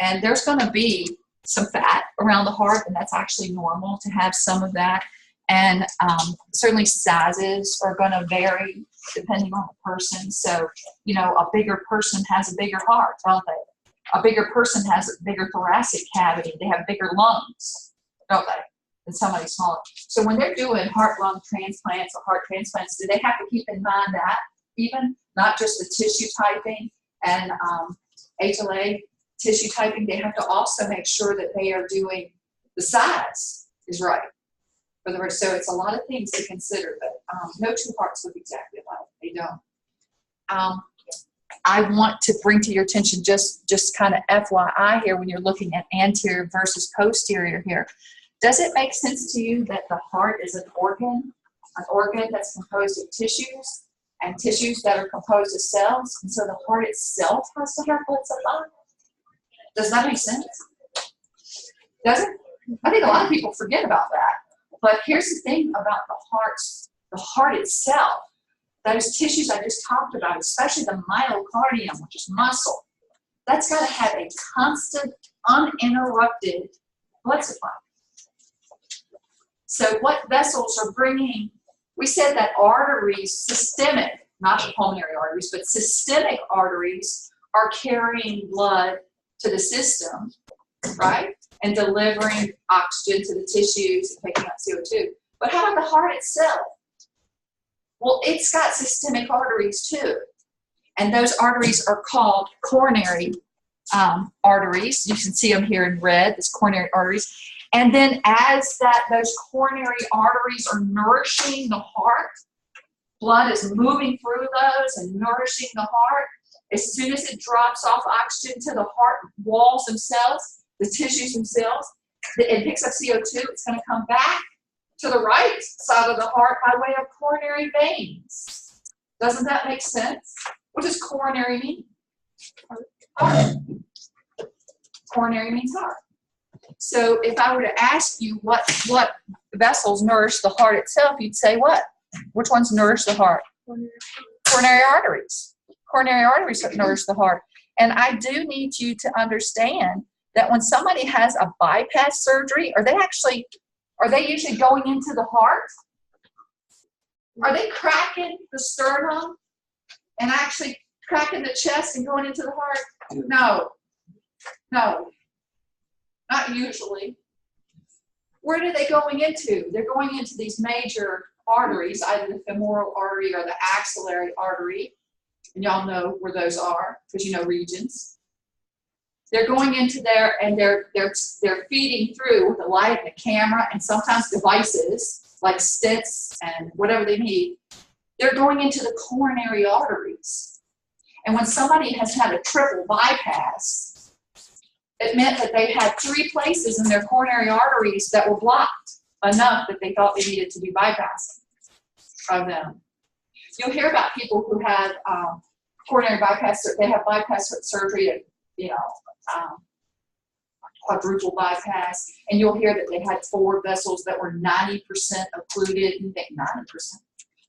And there's going to be some fat around the heart, and that's actually normal to have some of that. And certainly sizes are going to vary depending on the person. So, you know, a bigger person has a bigger heart, don't they? A bigger person has a bigger thoracic cavity. They have bigger lungs, don't they, than somebody smaller. So when they're doing heart-lung transplants or heart transplants, do they have to keep in mind that even, not just the tissue typing and HLA tissue typing, they have to also make sure that they are doing the size is right. For the rest, so it's a lot of things to consider, but no two hearts look exactly alike. They don't. I want to bring to your attention just kind of FYI here when you're looking at anterior versus posterior here. Does it make sense to you that the heart is an organ that's composed of tissues and tissues that are composed of cells, and so the heart itself has to have blood supply? Does that make sense? Does it? I think a lot of people forget about that. But here's the thing about the heart itself. Those tissues I just talked about, especially the myocardium, which is muscle, that's got to have a constant, uninterrupted blood supply. So what vessels are bringing, we said that arteries, systemic, not the pulmonary arteries, but systemic arteries are carrying blood to the system, right? And delivering oxygen to the tissues and picking up CO2. But how about the heart itself? Well, it's got systemic arteries too. And those arteries are called coronary arteries. You can see them here in red, these coronary arteries. And then as those coronary arteries are nourishing the heart, blood is moving through those and nourishing the heart. As soon as it drops off oxygen to the heart walls themselves, the tissues themselves, it picks up CO2, it's going to come back to the right side of the heart by way of coronary veins. Doesn't that make sense? What does coronary mean? Heart. Coronary means heart. So if I were to ask you what vessels nourish the heart itself, you'd say what? Which ones nourish the heart? Coronary arteries. Coronary arteries nourish the heart. And I do need you to understand that when somebody has a bypass surgery, are they usually going into the heart? Are they cracking the sternum and actually cracking the chest and going into the heart? No, not usually. Where are they going into? They're going into these major arteries, either the femoral artery or the axillary artery. And y'all know where those are because you know regions. They're going into there and they're feeding through with the light and the camera and sometimes devices like stents and whatever they need. They're going into the coronary arteries. And when somebody has had a triple bypass, it meant that they had 3 places in their coronary arteries that were blocked enough that they thought they needed to do bypassing of them. You'll hear about people who have coronary bypass, they have bypass surgery, quadruple bypass, and you'll hear that they had 4 vessels that were 90% occluded, and you think 90%.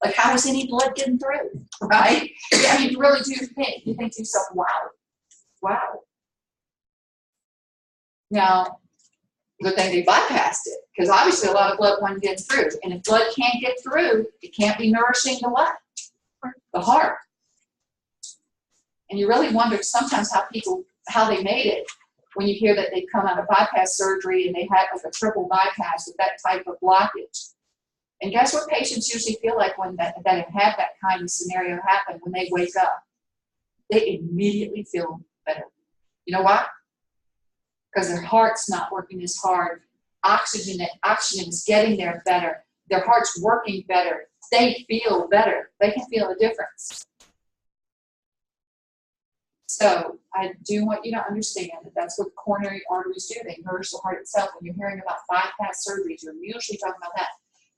Like, how is any blood getting through, right? I mean, you really do think, you think to yourself, wow. Now, good thing they bypassed it, because obviously a lot of blood wasn't getting through, and if blood can't get through, it can't be nourishing the what? The heart. And you really wonder sometimes how they made it when you hear that they've come out of bypass surgery and they had like a triple bypass with that type of blockage. And guess what patients usually feel like when that have had that kind of scenario happen when they wake up? They immediately feel better. You know why? Because their heart's not working as hard. Oxygen is getting there better. Their heart's working better. They feel better. They can feel a difference. So I do want you to understand that that's what coronary arteries do. They nourish the heart itself. When you're hearing about bypass surgeries, you're usually talking about that.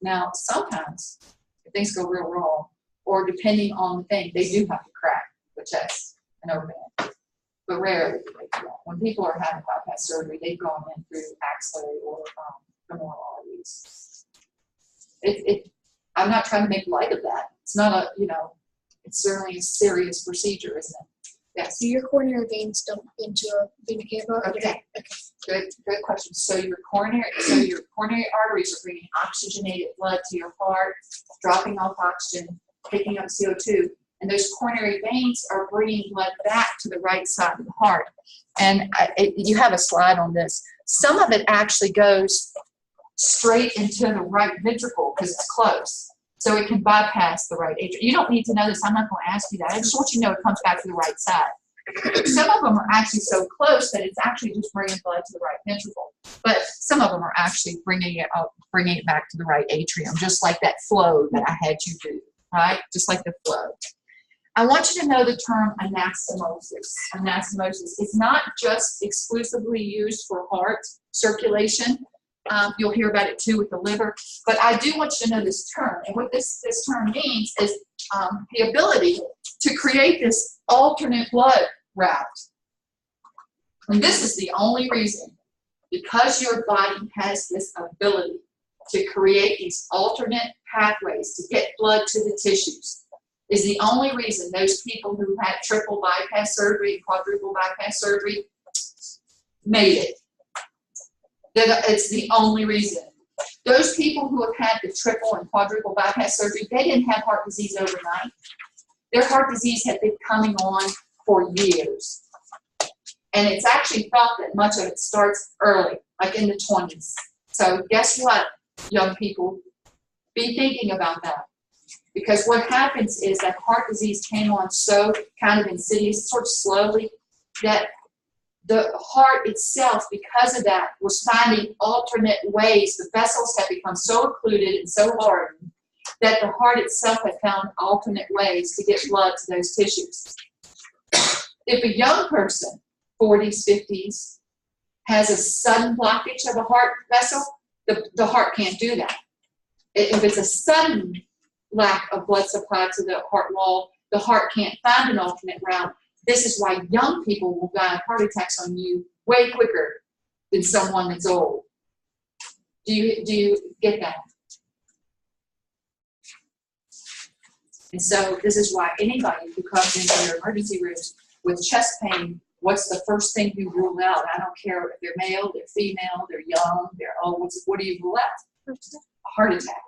Now, sometimes, if things go real wrong, or depending on the thing, they do have to crack the chest and open it. But rarely do they do that. When people are having bypass surgery, they've gone in through axillary or femoral arteries. I'm not trying to make light of that. It's not a, it's certainly a serious procedure, isn't it? Yes. So your coronary veins dump into a vena cava? Okay. Good question. So your coronary arteries are bringing oxygenated blood to your heart, dropping off oxygen, picking up CO2, and those coronary veins are bringing blood back to the right side of the heart. And you have a slide on this. Some of it actually goes straight into the right ventricle because it's close. So it can bypass the right atrium. You don't need to know this. I'm not going to ask you that. I just want you to know it comes back to the right side. Some of them are actually so close that it's actually just bringing blood to the right ventricle. But some of them are actually bringing it back to the right atrium, just like that flow that I had you do, right? Just like the flow. I want you to know the term anastomosis. Anastomosis is not just exclusively used for heart circulation. You'll hear about it too with the liver, but I do want you to know this term. And what this term means is the ability to create this alternate blood route. And this is the only reason, because your body has this ability to create these alternate pathways to get blood to the tissues, is the only reason those people who had triple bypass surgery, quadruple bypass surgery, made it. It's the only reason. Those people who have had the triple and quadruple bypass surgery, they didn't have heart disease overnight. Their heart disease had been coming on for years. And it's actually thought that much of it starts early, like in the 20s. So guess what, young people? Be thinking about that. Because what happens is that heart disease came on so kind of insidious, sort of slowly, that the heart itself, because of that, was finding alternate ways. The vessels had become so occluded and so hardened that the heart itself had found alternate ways to get blood to those tissues. If a young person, 40s, 50s, has a sudden blockage of a heart vessel, the heart can't do that. If it's a sudden lack of blood supply to the heart wall, the heart can't find an alternate route. This is why young people will die of heart attacks on you way quicker than someone that's old. Do you get that? And so this is why anybody who comes into your emergency rooms with chest pain, what's the first thing you rule out? I don't care if they're male, they're female, they're young, they're old. What do you rule out? A heart attack.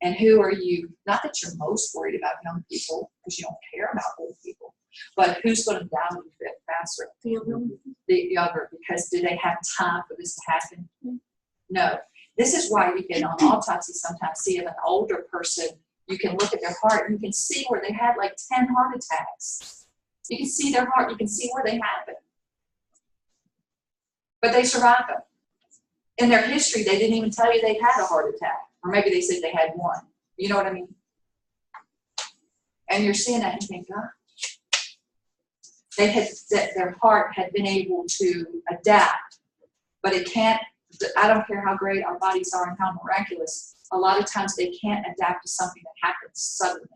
And who are you? Not that you're most worried about young people, because you don't care about old people. But who's going to die a little bit faster? The younger, because do they have time for this to happen? No. This is why we can, on autopsy, sometimes see an older person. You can look at their heart and you can see where they had like 10 heart attacks. You can see their heart. You can see where they happened. But they survived them. In their history, they didn't even tell you they had a heart attack. Or maybe they said they had one. You know what I mean? And you're seeing that and you think, God. Their heart had been able to adapt, but it can't. I don't care how great our bodies are and how miraculous. A lot of times they can't adapt to something that happens suddenly.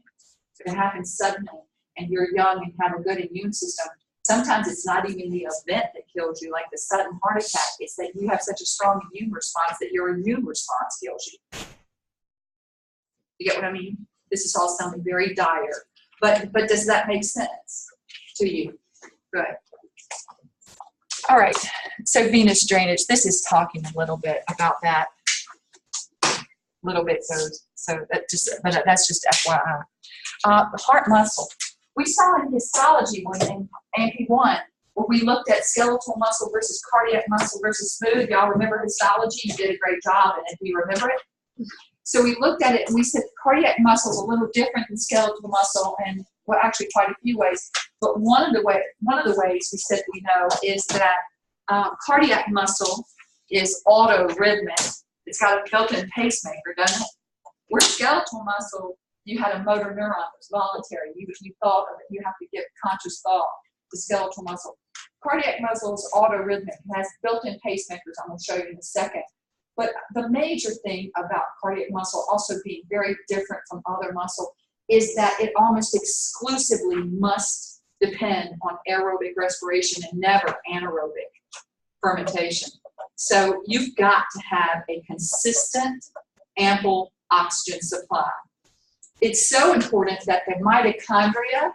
If it happens suddenly and you're young and have a good immune system, sometimes it's not even the event that kills you, like the sudden heart attack. It's that you have such a strong immune response that your immune response kills you. You get what I mean? This is all sounding very dire, but does that make sense to you? Good. All right, so venous drainage. This is talking a little bit about that. A little bit, so that but that's just FYI. The heart muscle. We saw in histology when in AP1, we're We looked at skeletal muscle versus cardiac muscle versus smooth. Y'all remember histology? You did a great job in it. Do you remember it? So we looked at it and we said cardiac muscle is a little different than skeletal muscle, and well, actually quite a few ways. But one of the ways we said we know is that cardiac muscle is autorhythmic. It's got a built-in pacemaker, doesn't it? Where skeletal muscle, you had a motor neuron that's voluntary. You thought of it. You have to give conscious thought to skeletal muscle. Cardiac muscle is autorhythmic. It has built-in pacemakers. I'm going to show you in a second. But the major thing about cardiac muscle also being very different from other muscle is that it almost exclusively must depend on aerobic respiration and never anaerobic fermentation. So you've got to have a consistent, ample oxygen supply. It's so important that the mitochondria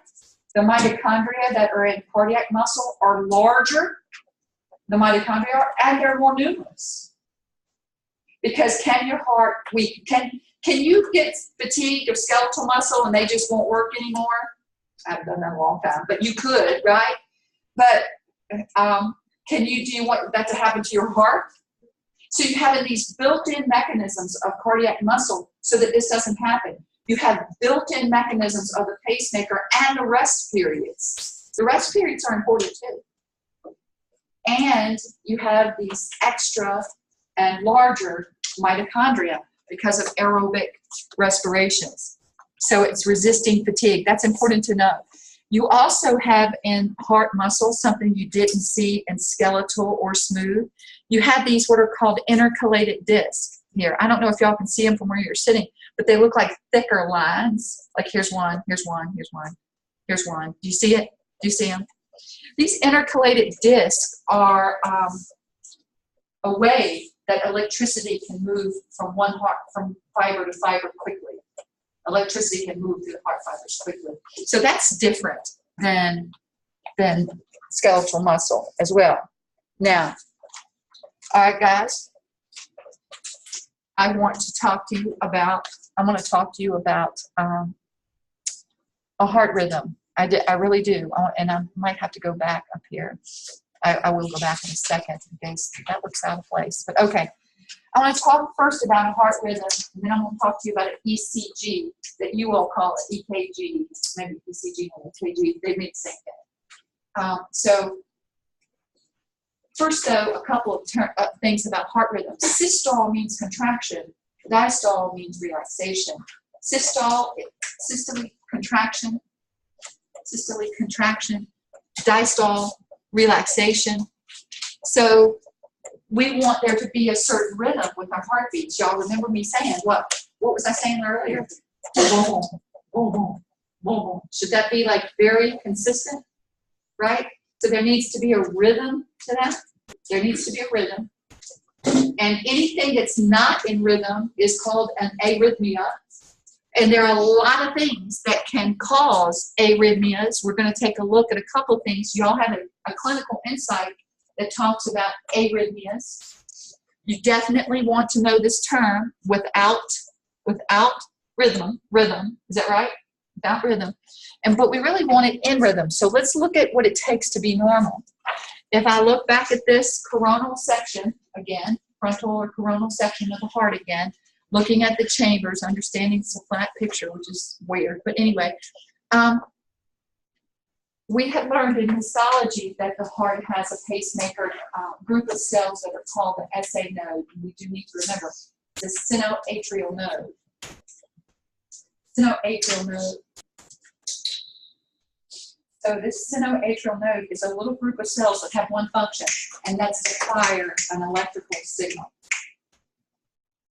that are in cardiac muscle are larger, the mitochondria are, and they're more numerous. Because can your heart, can you get fatigued of skeletal muscle and they just won't work anymore? I've done that a long time, but you could, right? But do you want that to happen to your heart? So you have these built-in mechanisms of cardiac muscle so that this doesn't happen. You have built-in mechanisms of the pacemaker and the rest periods. The rest periods are important too. And you have these extra and larger mitochondria because of aerobic respirations. So it's resisting fatigue. That's important to know. You also have in heart muscle something you didn't see in skeletal or smooth. You have these what are called intercalated discs here. I don't know if y'all can see them from where you're sitting, but they look like thicker lines. Like here's one, here's one, here's one, here's one. Do you see it? Do you see them? These intercalated discs are a way that electricity can move from from fiber to fiber quickly. Electricity can move through the heart fibers quickly. So that's different than skeletal muscle as well. Now, all right, guys, I want to talk to you about a heart rhythm. I really do, and I might have to go back up here. I will go back in a second in case that looks out of place. But okay, I want to talk first about a heart rhythm, and then I'm going to talk to you about an ECG that you all call it EKG, maybe ECG and EKG. They mean the same thing. So first, though, a couple of things about heart rhythm. Systole means contraction. Diastole means relaxation. Systole, systolic contraction. Systolic contraction. Diastole, relaxation. So we want there to be a certain rhythm with our heartbeats. Y'all remember me saying what? What was I saying earlier? Boom, boom, boom, boom. Should that be like very consistent? Right? So there needs to be a rhythm to that. There needs to be a rhythm. And anything that's not in rhythm is called an arrhythmia. And there are a lot of things that can cause arrhythmias. We're going to take a look at a couple things. Y'all have a clinical insight that talks about arrhythmias. You definitely want to know this term without rhythm. Rhythm, is that right? Without rhythm. But we really want it in rhythm. So let's look at what it takes to be normal. If I look back at this coronal section again, frontal or coronal section of the heart again, looking at the chambers, understanding it's a flat picture, which is weird. But anyway, we have learned in histology that the heart has a pacemaker group of cells that are called the SA node. And we do need to remember the sinoatrial node. Sinoatrial node. So this sinoatrial node is a little group of cells that have one function, and that's to fire an electrical signal.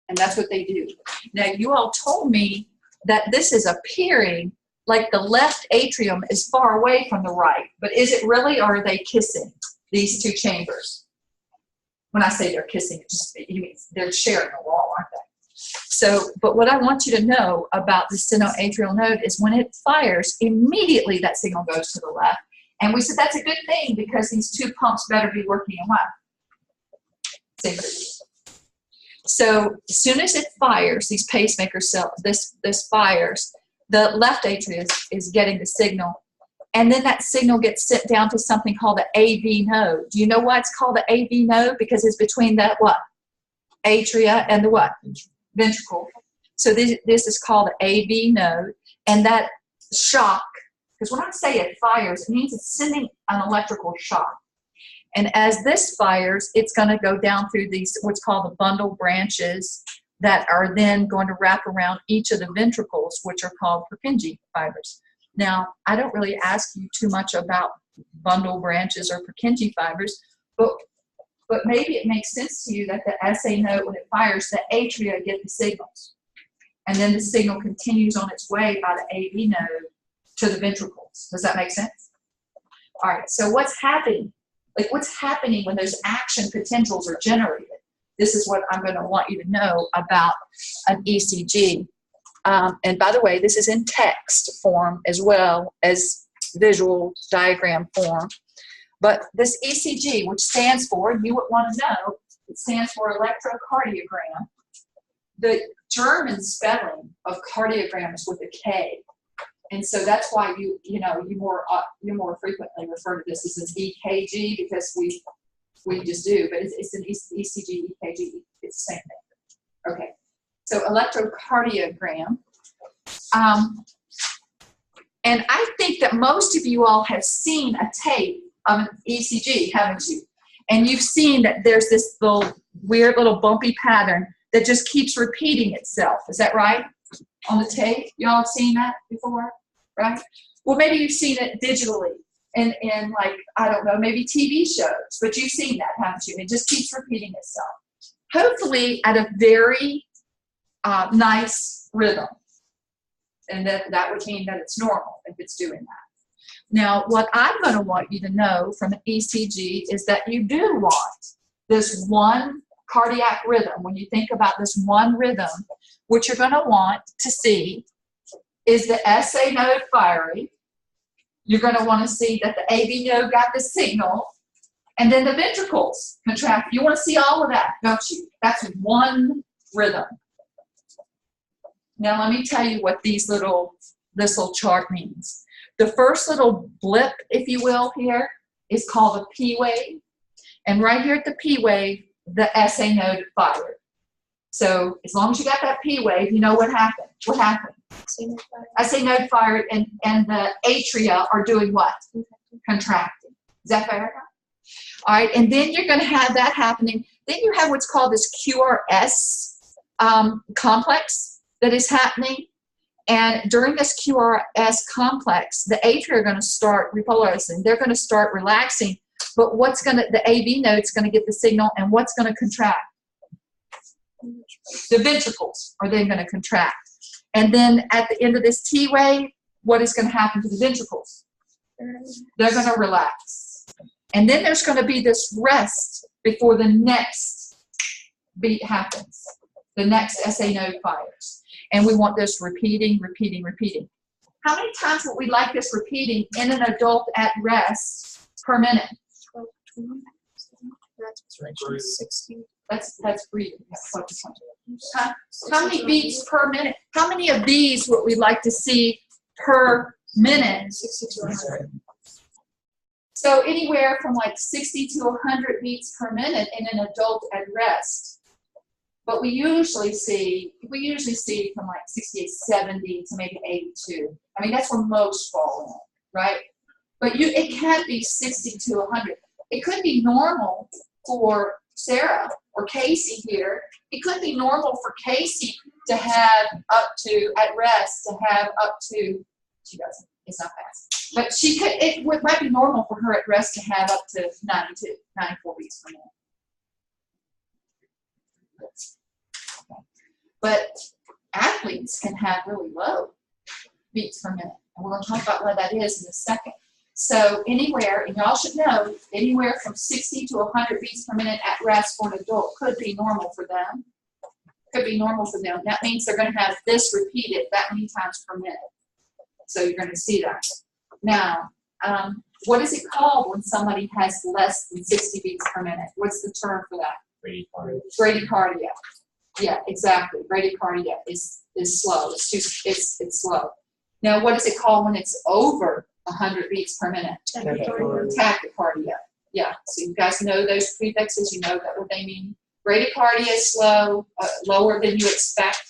And that's what they do. Now, you all told me that this is appearing like the left atrium is far away from the right, but is it really, or are they kissing, these two chambers? When I say they're kissing, it just means they're sharing a wall, aren't they? So, but what I want you to know about the sinoatrial node is when it fires, immediately that signal goes to the left. And we said that's a good thing because these two pumps better be working in what? Synchronous. So as soon as it fires, these pacemaker cells, this fires, the left atrium is getting the signal, And then that signal gets sent down to something called the AV node. Do you know why it's called the AV node? Because it's between the what? Atria and the what? Ventricle. So this is called the AV node. And that shock, because when I say it fires, it means it's sending an electrical shock. And as this fires, it's going to go down through these, what's called the bundle branches that are then going to wrap around each of the ventricles, which are called Purkinje fibers. Now, I don't really ask you too much about bundle branches or Purkinje fibers, but maybe it makes sense to you that the SA node, when it fires, the atria get the signals. And then the signal continues on its way by the AV node to the ventricles. Does that make sense? All right, so what's happening? Like, what's happening when those action potentials are generated? This is what I'm going to want you to know about an ECG. And by the way, this is in text form as well as visual diagram form. But this ECG, which stands for, you would want to know, it stands for electrocardiogram. The German spelling of cardiogram is with a K. And so that's why you more frequently refer to this as an EKG, because we just do, but it's an ECG, EKG, it's the same thing. Okay, so electrocardiogram. And I think that most of you all have seen a tape of an ECG, haven't you? And you've seen that there's this little weird little bumpy pattern that just keeps repeating itself. Is that right? On the tape? You all have seen that before, right? Well, maybe you've seen it digitally in like, I don't know, maybe TV shows, but you've seen that, haven't you? It just keeps repeating itself. Hopefully at a very nice rhythm. And that would mean that it's normal if it's doing that. Now, what I'm going to want you to know from an ECG is that you do want this one cardiac rhythm. When you think about this one rhythm, what you're going to want to see is the SA node firing. You're going to want to see that the AV node got the signal, and then the ventricles contract. You want to see all of that, don't you? That's one rhythm. Now let me tell you what this little chart means. The first little blip, if you will, here is called a P wave. And right here at the P wave, the SA node fired. So as long as you got that P wave, you know what happened. What happened? SA node fired, and the atria are doing what? Contracting. Is that fair? All right, and then you're going to have that happening. Then you have what's called this QRS complex that is happening. And during this QRS complex, the atria are going to start repolarizing. They're going to start relaxing. But the AV node's going to get the signal, and what's going to contract? The ventricles are then going to contract. And then at the end of this T wave, what is going to happen to the ventricles? They're going to relax. And then there's going to be this rest before the next beat happens. The next SA node fires. And we want this repeating, repeating, repeating. How many times would we like this repeating in an adult at rest per minute? That's breathing. How many beats per minute? How many of these would we like to see per minute? So anywhere from like 60 to 100 beats per minute in an adult at rest. But we usually see from like 68, 70 to maybe 82. I mean, that's where most fall in, right? But it can't be 60 to 100. It could be normal for Sarah or Casey here. It could be normal for Casey to have up to, at rest, to have up to, she doesn't, it's not fast. But she could, it might be normal for her at rest to have up to 92, 94 beats per minute. But athletes can have really low beats per minute. And we're going to talk about what that is in a second. So anywhere, and y'all should know, anywhere from 60 to 100 beats per minute at rest for an adult could be normal for them. Could be normal for them. That means they're going to have this repeated that many times per minute. So you're going to see that. Now, what is it called when somebody has less than 60 beats per minute? What's the term for that? Bradycardia. Bradycardia. Yeah, exactly. Bradycardia is slow. It's slow. Now, what is it called when it's over 100 beats per minute. Tachycardia. Tachycardia. Yeah, so you guys know those prefixes, you know that what they mean. Bradycardia is slow, lower than you expect.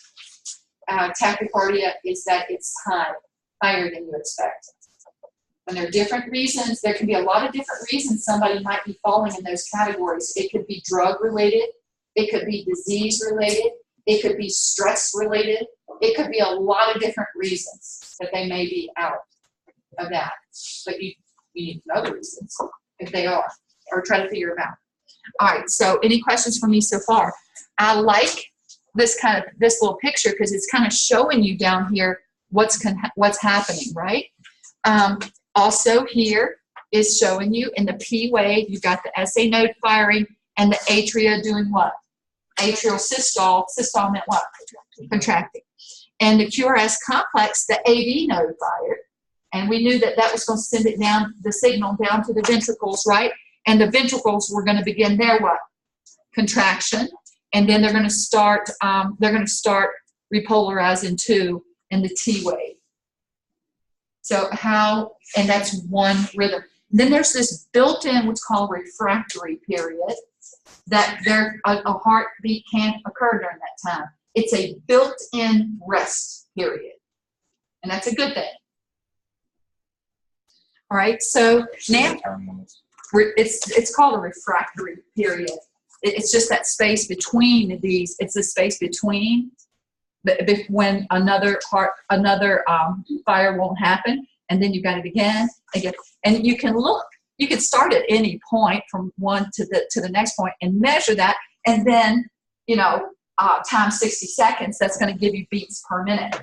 Tachycardia is that it's high, higher than you expect. And there are different reasons. There can be a lot of different reasons somebody might be falling in those categories. It could be drug related. It could be disease related. It could be stress related. It could be a lot of different reasons that they may be out of that. But you need to know the reasons if they are, or try to figure them out. All right, so any questions for me so far? I like this little picture because it's kind of showing you down here what's happening, right? Also here is showing you in the P wave, you've got the SA node firing and the atria doing what? Atrial systole. Systole meant what? Contracting. And the QRS complex, the AV node fired. And we knew that that was going to send it down, the signal down to the ventricles, right? And the ventricles were going to begin their what? Contraction. And then they're going to start repolarizing too in the T wave. So and that's one rhythm. Then there's this built-in what's called refractory period that a heartbeat can't occur during that time. It's a built-in rest period. And that's a good thing. All right, so now it's called a refractory period. It's just that space between these. It's the space between when another fire won't happen, and then you got it again. And you can look. You can start at any point from one to the next point and measure that, and then times 60 seconds. That's going to give you beats per minute.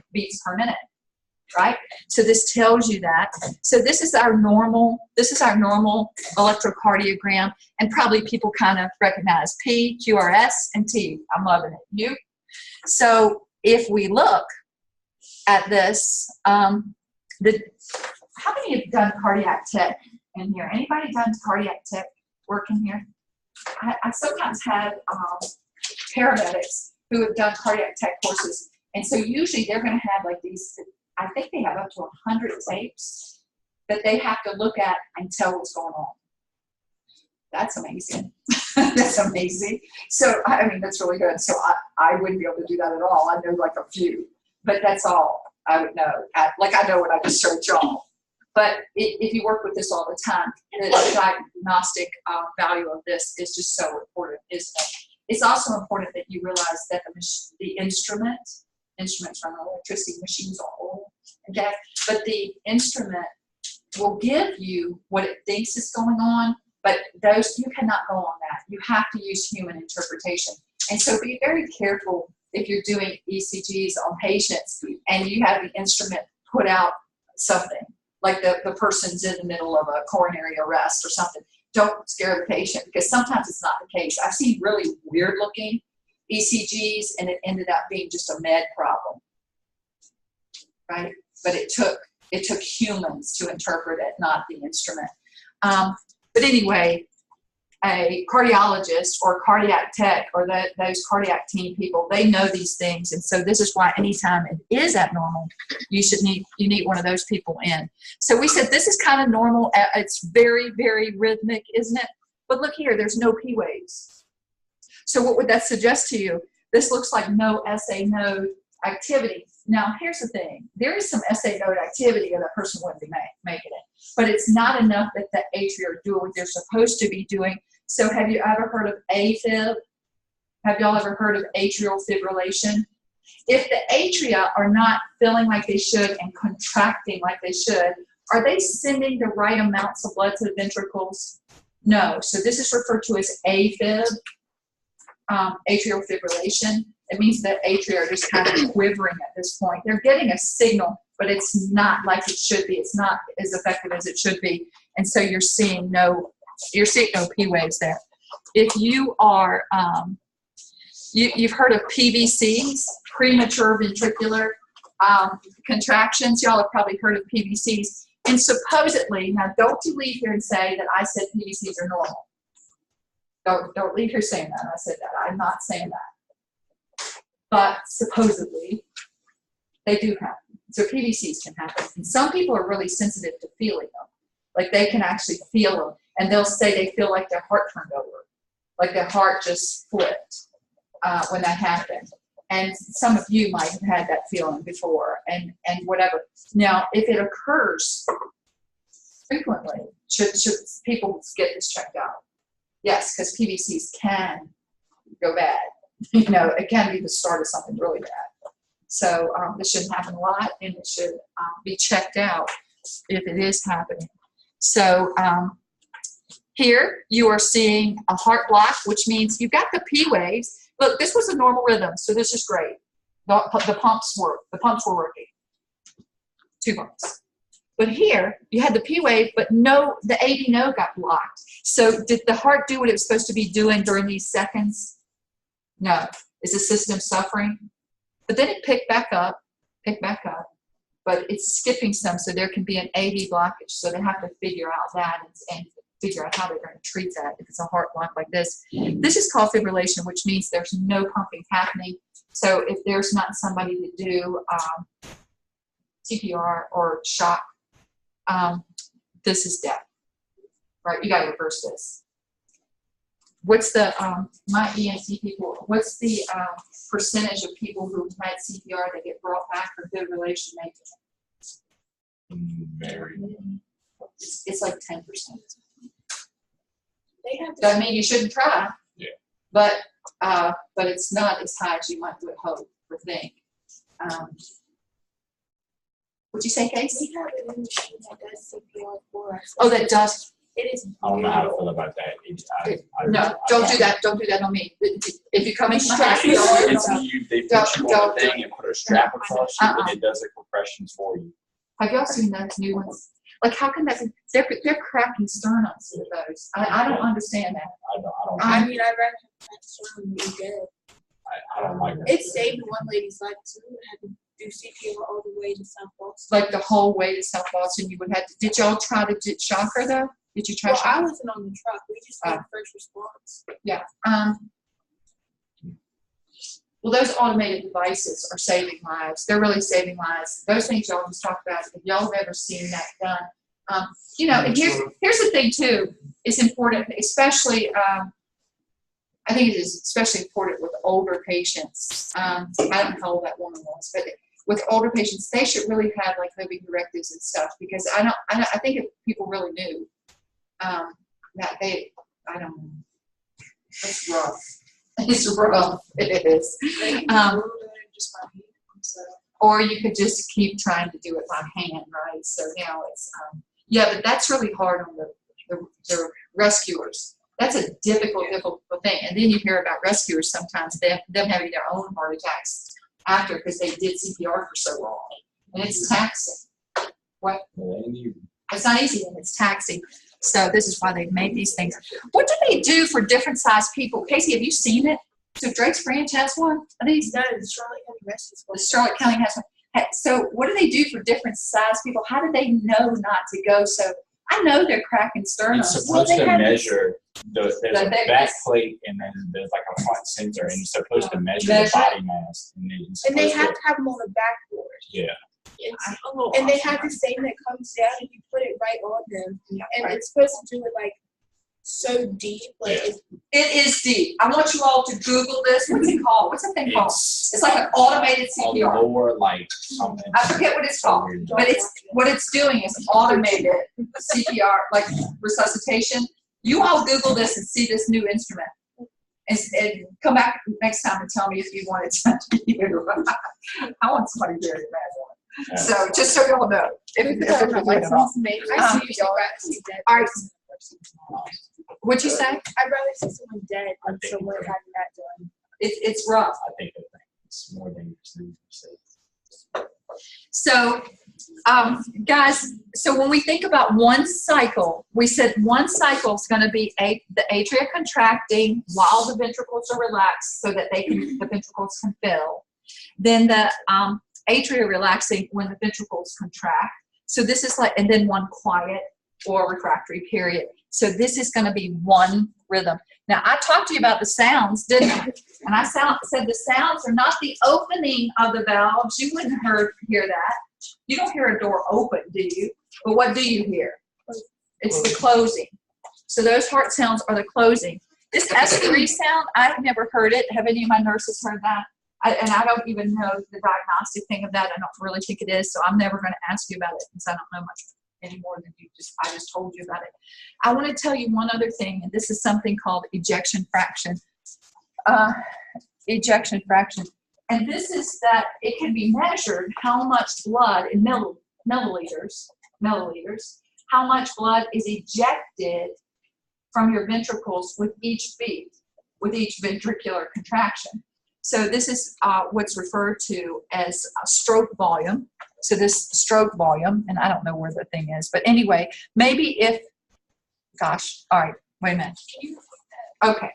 Right? So this tells you that. So this is our normal electrocardiogram, and probably people kind of recognize P, QRS, and T. I'm loving it. You? So if we look at this, how many have done cardiac tech in here? Anybody done cardiac tech work in here? I sometimes have paramedics who have done cardiac tech courses, and so usually they're going to have like these. I think they have up to 100 tapes that they have to look at and tell what's going on. That's amazing. That's amazing. So, I mean, that's really good. So I wouldn't be able to do that at all. I know like a few, but that's all I would know. I know what I just showed y'all. But if you work with this all the time, the diagnostic value of this is just so important, isn't it? It's also important that you realize that the instruments run on electricity, machines are old and deaf, but the instrument will give you what it thinks is going on, but you cannot go on that. You have to use human interpretation. And so be very careful if you're doing ECGs on patients and you have the instrument put out something, like the person's in the middle of a coronary arrest or something. Don't scare the patient, because sometimes it's not the case. I've seen really weird looking ECGs, and it ended up being just a med problem, right? But it took humans to interpret it, not the instrument. But anyway, a cardiologist or cardiac tech or those cardiac team people, they know these things, and so this is why anytime it is abnormal, you need one of those people in. So we said this is kind of normal. It's very, very rhythmic, isn't it? But look here, there's no P waves. So what would that suggest to you? This looks like no SA node activity. Now, here's the thing. There is some SA node activity and that person wouldn't be making it. But it's not enough that the atria are doing what they're supposed to be doing. So have you ever heard of AFib? Have y'all ever heard of atrial fibrillation? If the atria are not filling like they should and contracting like they should, are they sending the right amounts of blood to the ventricles? No. So this is referred to as AFib. Atrial fibrillation. It means that atria are just kind of quivering at this point. They're getting a signal, but it's not like it should be. It's not as effective as it should be. And so you're seeing no P waves there. If you are, you've heard of PVCs, premature ventricular contractions. Y'all have probably heard of PVCs. And supposedly, now don't you leave here and say that I said PVCs are normal. Don't leave here saying that. I said that. I'm not saying that. But supposedly, they do happen. So PVCs can happen. And some people are really sensitive to feeling them. Like they can actually feel them. And they'll say they feel like their heart turned over. Like their heart just flipped when that happened. And some of you might have had that feeling before and whatever. Now, if it occurs frequently, should people get this checked out? Yes, because PVCs can go bad. You know, it can be the start of something really bad. So this shouldn't happen a lot, and it should be checked out if it is happening. So here you are seeing a heart block, which means you've got the P waves. Look, this was a normal rhythm, so this is great. The pumps were working. 2 pumps. But here you had the P wave, but the AV node got blocked. So did the heart do what it was supposed to be doing during these seconds? No. Is the system suffering? But then it picked back up, but it's skipping some, so there can be an AV blockage. So they have to figure out that and figure out how they're going to treat that if it's a heart block like this. This is called fibrillation, which means there's no pumping happening. So if there's not somebody to do CPR or shock, this is death, right? You got to reverse this. What's the, my ENT people, what's the percentage of people who had CPR that get brought back for fibrillation maintenance? Very. It's like 10%. They have Doesn't mean you shouldn't try. Yeah. But it's not as high as you might would hope or think. What'd you say, Casey? We have a machine that does CPR for us. Oh, that does. It is. I don't know how to feel about that. No, don't do that. Don't do that on me. If you come into my house, They put you on the thing and put a strap across you, and it does the compressions for you. Have y'all seen those new ones? Like, how can that be? They're cracking sternums with those. I don't understand that. I mean, I'd rather have that sternum than be dead. I don't like that. It saved one lady's life too. Had to do CPR all the way to South Boston. Like the whole way to South Boston, you would have to. Did y'all try to shock her though? Did you try? Well, shock I her? wasn't on the truck. We just did first response. Yeah. Well, those automated devices are saving lives. They're really saving lives. Those things y'all just talked about, if y'all have ever seen that done, you know, and here's the thing too, it's important, especially, I think it is especially important with older patients. I don't know how old that woman was, but with older patients, they should really have like living directives and stuff, because I think if people really knew that I don't know, it's rough. It's rough. It is. Or you could just keep trying to do it by hand, right? So now it's, yeah, but that's really hard on the rescuers. That's a difficult thing. And then you hear about rescuers sometimes, them having their own heart attacks after because they did CPR for so long. And it's taxing. What? It's not easy and it's taxing. So this is why they've made these things. What do they do for different size people? Casey, have you seen it? So Drake's Branch has one of these? No, the Charlotte County Rescue Squad. The Charlotte County has one. So what do they do for different size people? How do they know not to go? So I know they're cracking sternums. It's supposed to measure, there's a back plate and then there's like a front sensor, and you're supposed to measure the body mass. And they have to have them on the backboard. Yeah. And they have this thing that comes down and you put it right on them. And it's supposed to do it like so deep. Like it is deep. I want you all to Google this. What's it called? What's that thing called? It's like an automated CPR. A lower, like something. I forget what it's called. But what it's doing is automated CPR, like resuscitation. You all Google this and see this new instrument. And come back next time and tell me if you want it to you. I want somebody very bad one. So just so y'all know, all right. What'd you say? I'd rather see someone dead than someone having that done. It's rough. I think it's more dangerous than you say. So, guys, so when we think about one cycle, we said one cycle is going to be the atria contracting while the ventricles are relaxed so that the ventricles can fill. Then the atria relaxing when the ventricles contract. So this is like, and then one quiet or refractory period. So this is going to be one rhythm. Now, I talked to you about the sounds, didn't I? And I said the sounds are not the opening of the valves. You wouldn't hear that. You don't hear a door open, do you? But what do you hear? It's the closing. So those heart sounds are the closing. This S3 sound, I've never heard it. Have any of my nurses heard that? And I don't even know the diagnostic thing of that. I don't really think it is, so I'm never going to ask you about it because I don't know much any more than I just told you about it. I want to tell you one other thing, and this is something called ejection fraction. Ejection fraction. And this is that it can be measured how much blood in milliliters, how much blood is ejected from your ventricles with each beat, with each ventricular contraction. So this is what's referred to as stroke volume. So this stroke volume, and I don't know where the thing is, but anyway, maybe if, gosh, all right, wait a minute. Okay,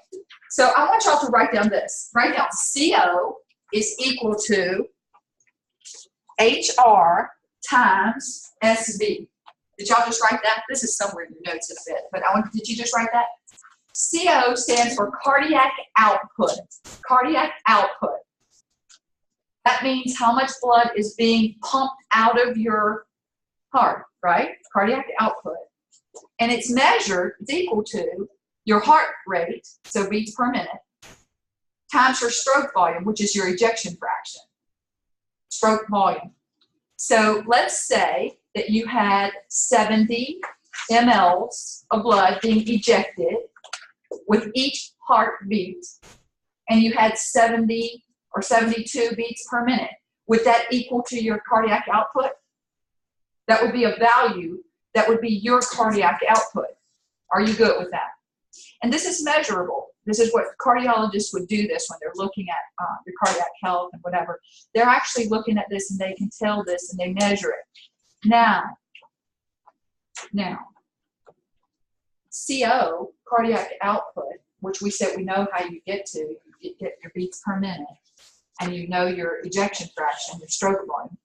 so I want y'all to write down this. Write down CO is equal to HR times SV. Did y'all just write that? This is somewhere in your notes in a bit, but did you just write that? CO stands for cardiac output. Cardiac output. That means how much blood is being pumped out of your heart, right? Cardiac output. And it's measured, it's equal to your heart rate, so beats per minute, times your stroke volume, which is your ejection fraction. Stroke volume. So let's say that you had 70 mLs of blood being ejected with each heartbeat, and you had 70 or 72 beats per minute. Would that equal to your cardiac output? That would be a value that would be your cardiac output. Are you good with that? And this is measurable. This is what cardiologists would do this when they're looking at your cardiac health and whatever. They're actually looking at this and they can tell this and they measure it. Now, CO, cardiac output, which we said we know how you get to, you get your beats per minute, and you know your ejection fraction, your stroke volume.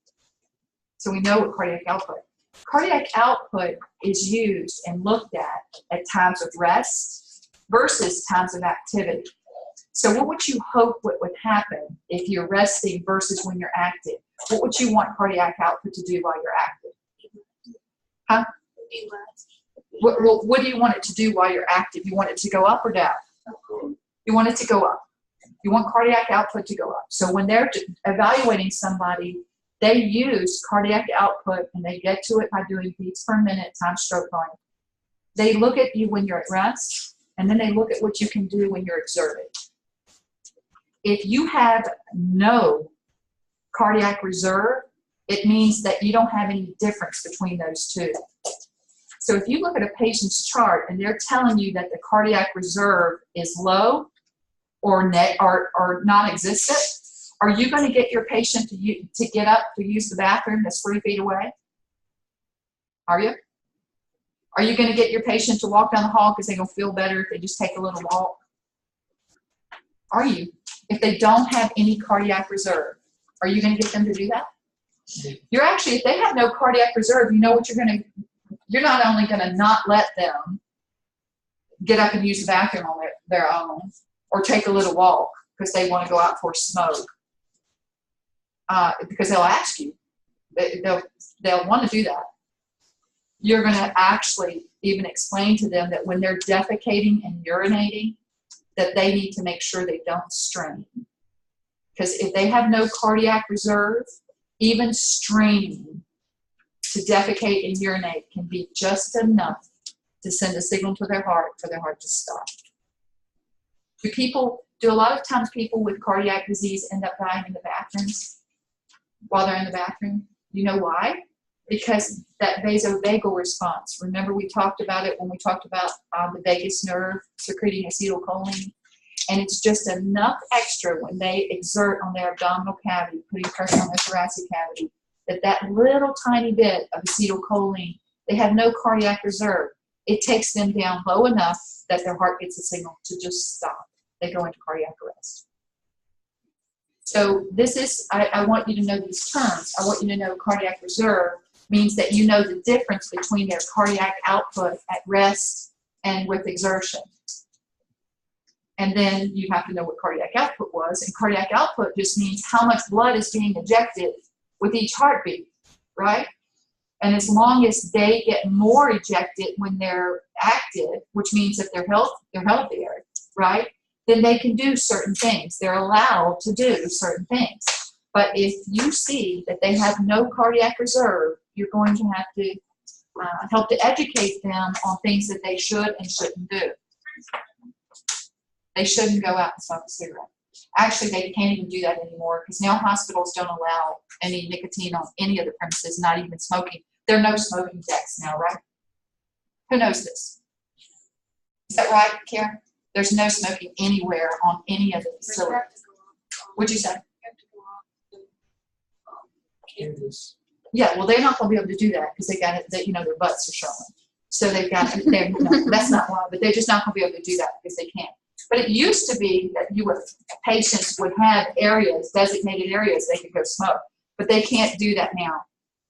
So we know what cardiac output. Cardiac output is used and looked at times of rest versus times of activity. So what would you hope what would happen if you're resting versus when you're active? What would you want cardiac output to do while you're active? Huh? What do you want it to do while you're active? You want it to go up or down? You want it to go up. You want cardiac output to go up. So when they're evaluating somebody, they use cardiac output and they get to it by doing beats per minute times stroke volume. They look at you when you're at rest, and then they look at what you can do when you're exerted. If you have no cardiac reserve, it means that you don't have any difference between those two. So if you look at a patient's chart and they're telling you that the cardiac reserve is low or non-existent, are you going to get your patient to get up to use the bathroom that's 3 feet away? Are you? Are you going to get your patient to walk down the hall because they're going to feel better if they just take a little walk? Are you? If they don't have any cardiac reserve, are you going to get them to do that? You're actually, if they have no cardiac reserve, you know what you're going to, you're not only going to not let them get up and use the bathroom on their own or take a little walk because they want to go out for a smoke, because they'll ask you. They'll want to do that. You're going to actually even explain to them that when they're defecating and urinating, that they need to make sure they don't strain. Because if they have no cardiac reserve, even straining to defecate and urinate can be just enough to send a signal to their heart for their heart to stop. Do a lot of times people with cardiac disease end up dying in the bathrooms while they're in the bathroom? You know why? Because that vasovagal response. Remember we talked about it when we talked about the vagus nerve secreting acetylcholine? And it's just enough extra when they exert on their abdominal cavity, putting pressure on their thoracic cavity, that little tiny bit of acetylcholine, they have no cardiac reserve. It takes them down low enough that their heart gets a signal to just stop. They go into cardiac arrest. So this is, I want you to know these terms. I want you to know cardiac reserve means that you know the difference between their cardiac output at rest and with exertion. And then you have to know what cardiac output was. And cardiac output just means how much blood is being ejected with each heartbeat. right? And as long as they get more ejected when they're active, which means that they're healthier, right? Then they can do certain things. They're allowed to do certain things. But if you see that they have no cardiac reserve, you're going to have to help to educate them on things that they should and shouldn't do. They shouldn't go out and smoke a cigarette. Actually, they can't even do that anymore because now hospitals don't allow any nicotine on any of the premises, not even smoking. There are no smoking decks now, right? Who knows this? Is that right, Karen? There's no smoking anywhere on any of the facilities. What'd you say? Yeah, well, they're not going to be able to do that because they got it. They, you know, their butts are showing. So they've got. That's not why, but they're just not going to be able to do that because they can't. But it used to be that patients would have areas, designated areas they could go smoke, but they can't do that now.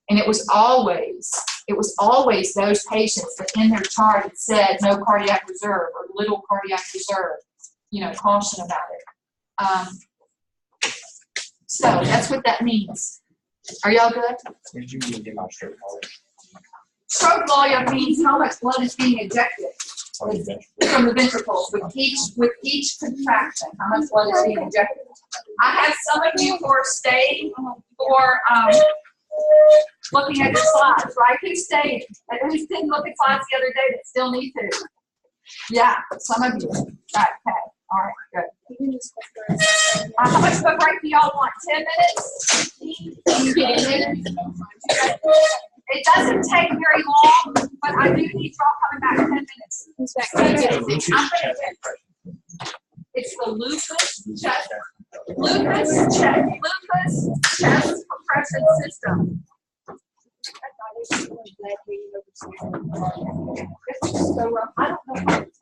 And it was always those patients that in their chart it said no cardiac reserve or little cardiac reserve, you know, caution about it. So that's what that means. Are y'all good? Did you get my stroke volume? Stroke volume means how much blood is being ejected from the ventricles with each contraction. How much blood is being ejected? I have some of you who are staying for looking at the slides, right? Who's staying? And who didn't look at slides the other day that still need to? Yeah, some of you. Right, okay. All right, good. How much of a break do y'all want? 10 minutes? It doesn't take very long, but I do need y'all coming back 10 minutes. It's the lupus chest. Lupus chest compression system. So I don't know how it's